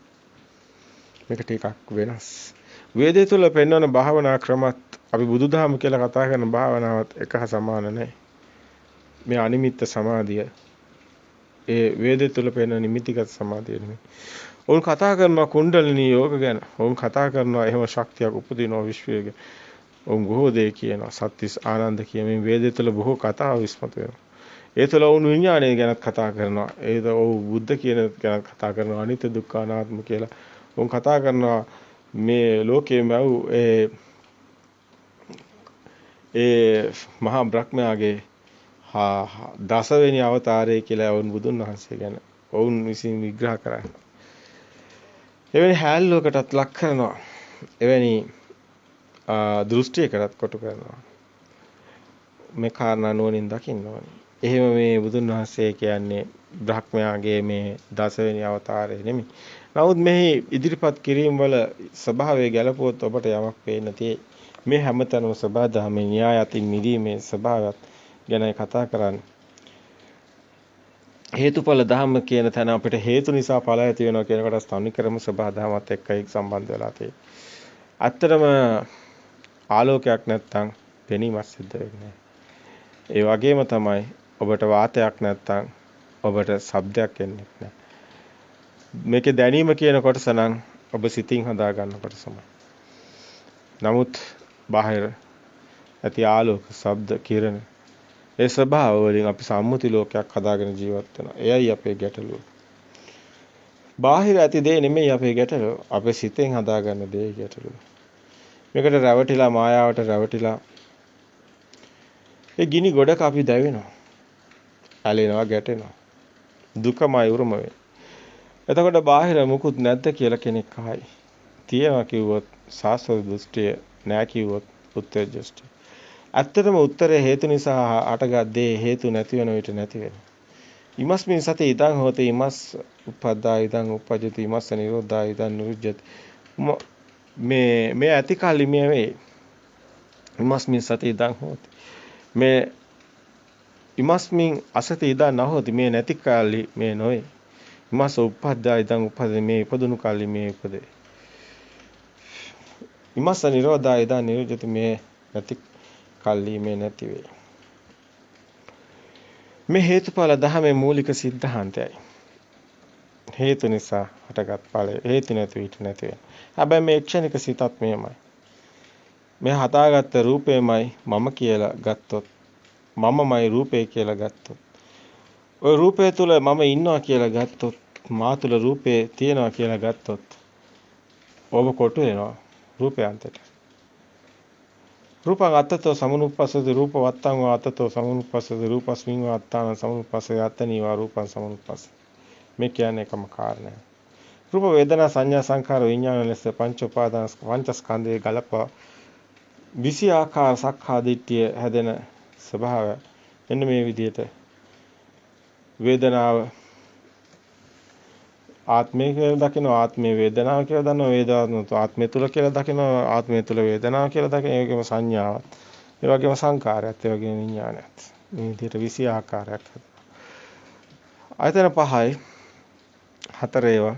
මේක ටිකක් වෙනස්. වේදේ තුල පෙන්වන භාවනා ක්‍රමත් අපි බුදුදහම කියලා කතා කරන භාවනාවත් එක හා සමාන නැහැ. මේ අනිමිත්ත සමාධිය ඒ වේදේ තුල පෙන්වන නිමිතිගත සමාධිය නෙමෙයි. උන් කතා කරනවා කුණ්ඩලිනී යෝග ගැන. උන් කතා කරනවා එහෙම ශක්තියක් උපදිනවා විශ්වයේ. උන් බොහෝ දේ කියනවා. සත්‍තිස් ආනන්ද කියමින් වේදේ තුල බොහෝ කතා විශ්මත වෙනවා. ඒ තුල උන් විඥාණය ගැන කතා කරනවා. ඒද ඔව් බුද්ධ කියන ගැන කතා කරනවා. අනිත්‍ය දුක්ඛ අනාත්ම කියලා. උන් කතා කරනවා මේ ලෝකයේම ඒ මහා බ්‍රහ්මයාගේ දසවෙනි අවතාරය කියලා වුන් බුදුන් වහන්සේ ගැන ඔවුන් විසින් විග්‍රහ කරන්නේ. එවැනි හැල්ලුවකටත් ලක් කරනවා. එවැනි දෘෂ්ටියකටත් කොටු කරනවා. මේ කාරණා නුවණින් දකින්න ඕනේ. එහෙම මේ බුදුන් වහන්සේ කියන්නේ බ්‍රහ්මයාගේ මේ දසවෙනි අවතාරය නෙමෙයි. නමුත් මෙහි ඉදිරිපත් කිරීම වල ස්වභාවය ගැලපුවොත් ඔබට යමක් පේන්න තියෙයි. මේ හැමතැනම සබදාමේ න්‍යාය අතින් මිදීමේ ස්වභාවයත් ගැනයි කතා කරන්නේ. හේතුඵල ධර්ම කියන තැන අපිට හේතු නිසා ඵල ඇති වෙනවා කියන කොටස් තනිකරම සබදාමත් එක්කයි සම්බන්ධ වෙලා තියෙන්නේ. ඇත්තටම ආලෝකයක් නැත්තම් පෙනීමක් සිද්ධ වෙන්නේ. ඒ වගේම තමයි ඔබට වාතයක් නැත්තම් ඔබට ශබ්දයක් එන්නේ නැහැ. මේකේ දැනීම කියන කොටස නම් ඔබ සිතින් හදා ගන්න කොටසමයි. නමුත් බාහිර ඇති ආලෝක, ශබ්ද, කිරණ ඒ ස්වභාව වලින් අපි සම්මුති ලෝකයක් හදාගෙන ජීවත් වෙනවා. එයයි අපේ ගැටලුව. බාහිර ඇති දේ නෙමෙයි අපේ ගැටලුව. අපේ සිතෙන් හදාගන්න දේ ගැටලුව. මේකට රැවටිලා මායාවට රැවටිලා ඒ ගිනි ගොඩක අපි දැවෙනවා. ඇලෙනවා, ගැටෙනවා. දුකමයි උරුම වෙන්නේ. එතකොට බාහිර මුකුත් නැද්ද කියලා කෙනෙක් අහයි. තියෙනවා කිව්වොත් සාස්ත්‍ව දෘෂ්ටිය, නෑ කිව්වොත් උත්තර දෘෂ්ටිය. ඇත්තටම උත්තරේ හේතු නිසා අටගත් දේ හේතු නැති වෙන විට නැති වෙනවා. ඉමස්මින් සති ඉදං හෝති ඉමස් උපද්දා ඉදං උපජ්ජති ඉමස්ස නිරෝධා ඉදං නිරුජ්ජති. මේ ඇති කල්ලි මේ වේ. ඉමස්මින් සති ඉදං හෝති. මේ ඉමස්මින් අසති ඉදං නහෝති මේ නැති කල්ලි මේ නොවේ. ඉමස්ස උපද්දා ඉදං උපදේ මේ ඉපදුණු කල්ලි මේ උපදේ. ඉමස්ස නිරෝධා ඉදං නිරුජ්ජති මේ නැති කල්ලි මේ නැති වේ. මේ හේතුඵල ධමයේ මූලික સિદ્ધාන්තයයි. හේතු නිසා හටගත් ඵලය හේතු නැති විට නැති වෙන. හැබැයි මේ ක්ෂණික සිතත් මෙයමයි. මේ හදාගත්ත රූපේමයි මම කියලා ගත්තොත් මමමයි රූපේ කියලා ගත්තොත් ওই රූපය තුල මම ඉන්නවා කියලා ගත්තොත් මා තුල රූපේ තියෙනවා කියලා ගත්තොත් ඔබ කොටු වෙනවා රූපයන්තට. රූපං අත්තතෝ සමුනුප්පස්සති රූප වත්තං වා අත්තතෝ සමුනුප්පස්සති රූපස්මින් වා අත්තාන සමුනුප්පස්සේ අත්තනී වා රූපං සමුනුප්පස්ස. මේ කියන්නේ එකම කාරණය. රූප වේදනා සංඥා සංඛාර විඥාන ලෙස පංච උපාදාන පංචස්කන්ධයේ ගලපා 20 ආකාර සක්ඛා දිට්ඨිය හැදෙන ස්වභාවය එන්න මේ විදිහට වේදනාව ආත්මය කියලා දකිනවා ආත්මයේ වේදනාව කියලා දන්නවා වේදනාව ආත්මය තුල කියලා දකිනවා ආත්මය තුල වේදනාව කියලා දකිනවා ඒ වගේම සංඥාවත් ඒ වගේම සංකාරයත් ඒ වගේම විඥානයත් මේ විදිහට 20 ආකාරයක් ආයතන පහයි හතර ඒවා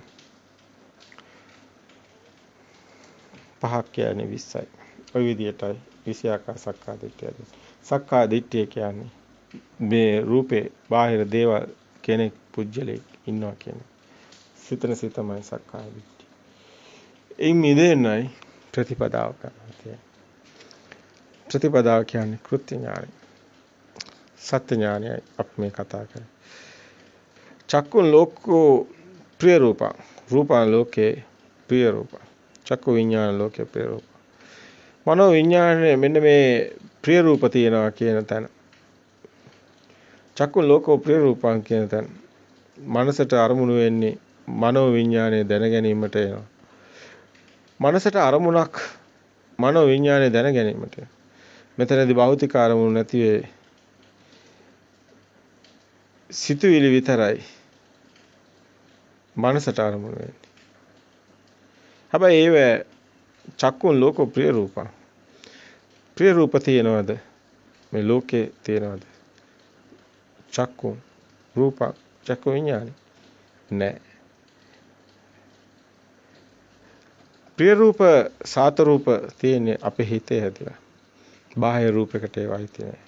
පහක් කියන්නේ 20යි ওই විදිහටයි 20 ආකාර සක්කාය දිට්ඨිය සක්කාය දිට්ඨිය කියන්නේ මේ රූපේ බාහිර දේවල් කෙනෙක් පුජ්‍යලෙක් ඉන්නවා කියන්නේ සිතන සිතමයි සක්කාය දිට්ඨිය. එයින් මිදෙන්නයි ප්‍රතිපදාව කරන්නේ. ප්‍රතිපදාව කියන්නේ කෘත්‍ය ඥානය. සත්‍ය ඥානයයි අපි මේ කතා කරන්නේ. චක්කුන් ලෝකෝ ප්‍රිය රූපං. රූපං ලෝකේ ප්‍රිය රූපං. චක්කු විඥාන ලෝකේ ප්‍රිය රූපං. මනෝ විඥානයේ මෙන්න මේ ප්‍රිය රූප තියෙනවා කියන තැන. චක්කුන් ලෝකෝ ප්‍රිය රූපං කියන තැන. මනසට අරමුණු වෙන්නේ මනෝ විඥානයේ දැන ගැනීමට එනවා. මනසට අරමුණක් මනෝ විඥානයේ දැන ගැනීමට. මෙතනදී භෞතික අරමුණු නැති වේ. සිතුවිලි විතරයි මනසට අරමුණු වෙන්නේ. හැබැයි ඒව චක්කුන් ලෝකෝ ප්‍රිය රූපං. ප්‍රිය රූප තියෙනවද? මේ ලෝකේ තියෙනවද? චක්කුන් රූපං චක්කු විඥානි නෑ. ප්‍රිය රූප සාත රූප තියෙන්නේ අපේ හිතේ හැදලා. බාහිර රූපයකට ඒවා හිතේ නෑ.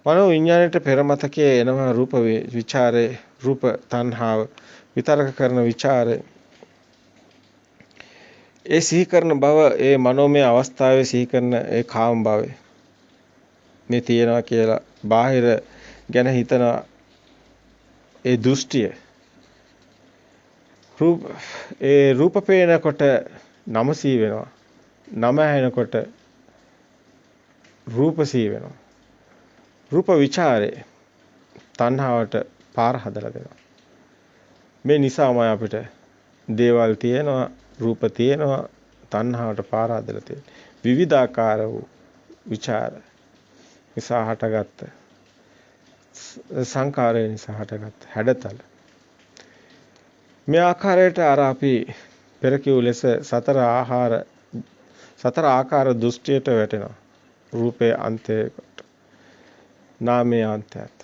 මනෝ විඥාණයට පෙර මතකයේ එනවා රූප විචාරේ රූප තණ්හාව විතරක කරන විචාරේ ඒ සිහි කරන බව ඒ මනෝමය අවස්ථාවේ සිහි කරන ඒ කාම භවය මේ තියනවා කියලා බාහිර ගැන හිතන ඒ දෘෂ්ටිය රූප පේනකොට නම සී වෙනවා. නම ඇහෙනකොට රූප සී වෙනවා. රූප විචාරේ තණ්හාවට පාර හදලා දෙනවා. මේ නිසාමයි අපිට දේවල් තියෙනවා, රූප තියෙනවා, තණ්හාවට පාර හදලා තියෙන්නේ. විවිධාකාර වූ විචාර නිසා හටගත්ත සංකාරය නිසා හටගත්ත හැඩතල. මේ ආකාරයට අර අපි පෙර කිව් ලෙස සතර ආකාර දෘෂ්ටියට වැටෙනවා. රූපේ අන්තයට නාමයේ අන්තයට.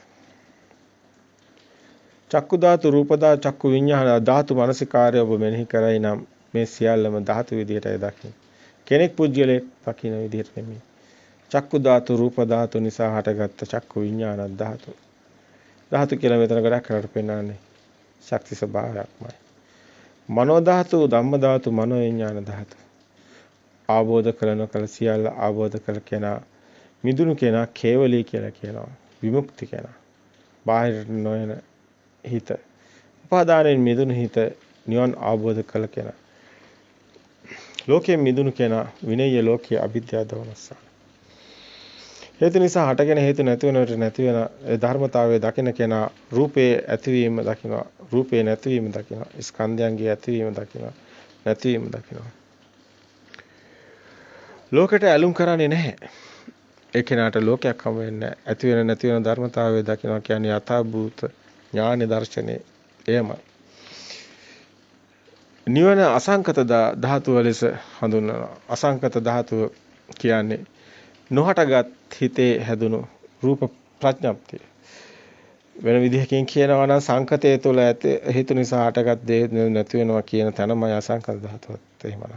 චක්කු ධාතු රූප ධාතු චක්කු විඤ්ඤාණ ධාතු මානසිකාර්ය ඔබ මෙනෙහි කරයි නම් මේ සියල්ලම ධාතු විදියටයි දකින්නේ. කෙනෙක් පුජ්‍යලයක් දකින්න විදියට නෙමෙයි. චක්කු ධාතු රූප ධාතු නිසා හටගත්ත චක්කු විඤ්ඤාණ ධාතු. ධාතු කියලා මෙතන ගොඩක් කරලා පෙන්නන්නේ ශක්ති ස්වභාවයක්මයි. මනෝ ධාතු ධම්ම ධාතු මනෝ විඤ්ඤාණ ධාතු. ආબોධ කරන කල සියල්ල ආબોධ කළ කෙනා මිදුණු කෙනා කේවලී කියලා කියනවා. විමුක්ති කෙනා. බාහිර නොයන හිත. උපාදානයෙන් මිදුණු හිත නිවන් ආબોධ කළ කෙනා. ලෝකයෙන් මිදුණු කෙනා විනය්‍ය ලෝකයේ අවිද්‍යාව දවනස්සා. හේතු නිසා හටගෙන හේතු නැති වෙනවට නැති වෙන ඒ ධර්මතාවය දකින කෙනා රූපේ ඇතිවීම දකිනවා. රූපේ නැතිවීම දකිනවා. ස්කන්ධයන්ගේ ඇතිවීම දකිනවා. නැතිවීම දකිනවා. ලෝකයට ඇලුම් කරන්නේ නැහැ. ඒ කෙනාට ලෝකයක් හම් වෙන්නේ නැහැ. ඇති වෙන නැති වෙන ධර්මතාවය දකිනවා කියන්නේ යථාභූත ඥාන දර්ශනේ එයමයි. නිවන අසංකත ධාතුව ලෙස හඳුන්වනවා. අසංකත ධාතුව කියන්නේ නොහටගත් හිතේ හැදුණු රූප ප්‍රඥප්තිය. වෙන විදිහකින් කියනවා නම් සංකතය තුළ ඇති හේතු නිසා හටගත් දේ නැති වෙනවා කියන තැනමයි අසංකත ධාතුවත් එහෙමනම්.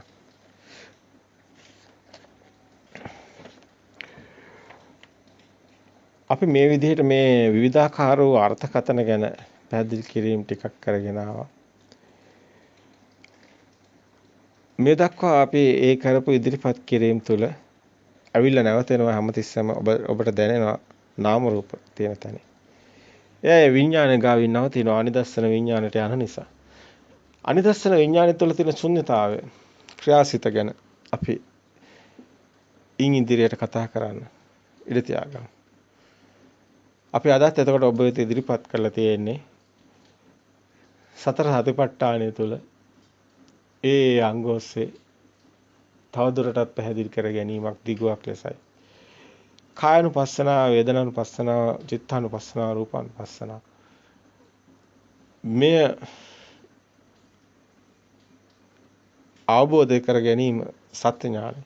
අපි මේ විදිහට මේ විවිධාකාර වූ අර්ථකථන ගැන පැහැදිලි කිරීම ටිකක් කරගෙන ආවා. මේ දක්වා අපි ඒ කරපු ඉදිරිපත් කිරීම තුළ අවිල්ල නැවතෙනවා හැමතිස්සෙම ඔබට දැනෙනවා නාම රූප තියෙන තැන. ඒ විඥාන ගාවින් නවතිනවා අනිදස්සන විඥානට යන නිසා. අනිදස්සන විඥානය තුළ තියෙන ශුන්‍යතාවය ක්‍රියාසිත ගැන අපි ඉන් ඉදිරියට කතා කරන්න ඉඩ තියාගමු. අපි අදත් එතකොට ඔබ වෙත ඉදිරිපත් කරලා තියෙන්නේ සතර සතිපට්ඨානය තුළ ඒ අංග ඔස්සේ තවදුරටත් පැහැදිලි කර ගැනීමක් දිගුවක් ලෙසයි. කායනුපස්සනාව, වේදනානුපස්සනාව, චිත්තානුපස්සනාව, රූපානුපස්සනාව. මේ අවබෝධ කර ගැනීම සත්‍ය ඥානයි.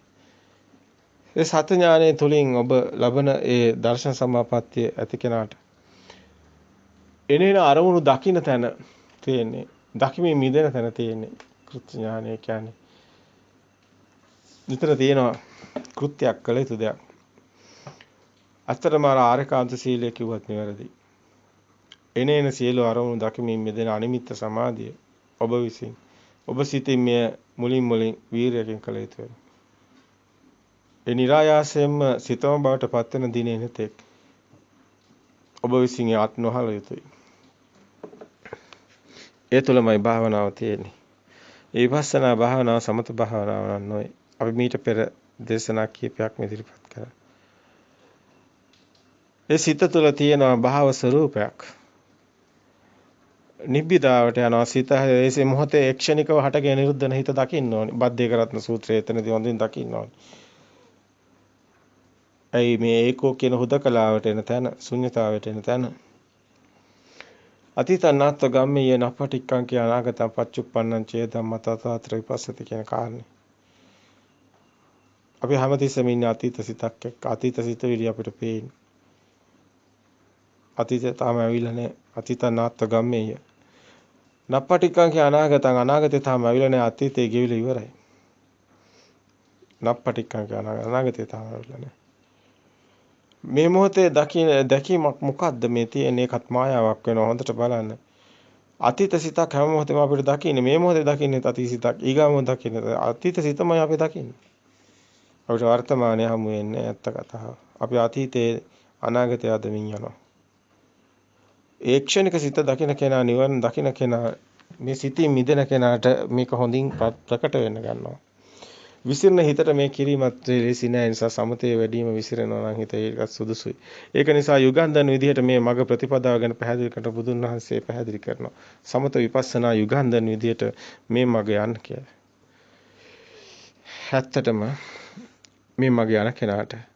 ඒ සත්‍ය ඥානයේ තුලින් ඔබ ලබන ඒ දර්ශන සමාපත්තිය ඇති කෙනාට එනේන අරමුණු දකින්න තැන තියෙන්නේ, දකිමින් මිදෙන තැන තියෙන්නේ කෘත්‍ය ඥානය කියන්නේ. විතර තියෙනවා කෘත්‍යයක් කළ යුතු දෙයක්. අත්‍තරම ආරේකාන්ත සීලය කිව්වත් නිවැරදි. එනේන සියලු අරමුණු දකිමින් මිදෙන අනිමිත්ත සමාධිය ඔබ විසින් ඔබ සිතින් මෙය මුලින් වීරයෙන් කළ යුතු වෙනවා. ඒ નિરાයාසයෙන්ම සිතම බවට පත් වෙන දිනේ නැතෙක් ඔබ විසින් ඒ ආත්ම නොහල යුතුයි. ඒ තුළමයි භාවනාව තියෙන්නේ. ඒ විපස්සනා භාවනාව සමත භාවනාව නොවේ. අපි මීට පෙර දේශනා කීපයක් ඉදිරිපත් කරා. ඒ සිත තුළ තියෙන භාව ස්වરૂපයක්. නිබ්බිදාවට යනවා සිත ඒ මොහොතේ ක්ෂණිකව හටගෙන නිරුද්ධන හිත දකින්න ඕනේ. බද්දේකරත්න සූත්‍රයේ එතනදී හොඳින් දකින්න ඕනේ. ඇයි මේ ඒකෝ කියන හුදකලාවට එන තැන, ශුන්්‍යතාවයට එන තැන. අතීතනාත්ව ගම්මේ නපටික්කං කිය අනාගතං පච්චුප්පන්නං චේතම් මතතතර විපස්සති කියන කාරණේ. අපි හැමතිස්සෙම ඉන්නේ අතීත සිතක් එක්ක. අතීත සිතුවිලි අපිට පේන්නේ. අතීතය තාම ඇවිල්ලා නැහැ. අතීතනාත්ව ගම්මේ නප්පටික්කං කිය අනාගතං අනාගතේ තාම ඇවිල්ලා නැහැ. අතීතේ ගෙවිලා ඉවරයි. නප්පටික්කං කිය අනාගතේ තාම ඇවිල්ලා නැහැ. මේ මොහොතේ දැකීමක් මොකද්ද මේ තියෙන්නේ? ඒකත් මායාවක් වෙනවා. හොඳට බලන්න. අතීත සිතක් හැම මොහොතේම අපිට දකින්නේ. මේ මොහොතේ දකින්නේ අතීත සිතක්. ඊගාම දකින්නේ අතීත සිතමයි අපි දකින්නේ. අපිට වර්තමානයේ හමු වෙන්නේ ඇත්ත කතාව. අපි අතීතයේ අනාගතය අදමින් යනවා. ඒ ක්ෂණික සිත දකින්න කෙනා නිවන දකින්න කෙනා මේ සිතින් මිදෙන කෙනාට මේක හොඳින් ප්‍රකට වෙන්න ගන්නවා. විසිරෙන හිතට මේ කිරීමත් ලේසි නෑ. නිසා සමතේ වැඩිම විසිරෙනවා නම් හිත ඒකත් සුදුසුයි. ඒක නිසා යුගන්ධන විදිහට මේ මග ප්‍රතිපදාව ගැන පැහැදිලි කරන බුදුන් වහන්සේ පැහැදිලි කරනවා. සමත විපස්සනා යුගන්ධන විදිහට මේ මග යන්න කියලා. ඇත්තටම මේ මග යන කෙනාට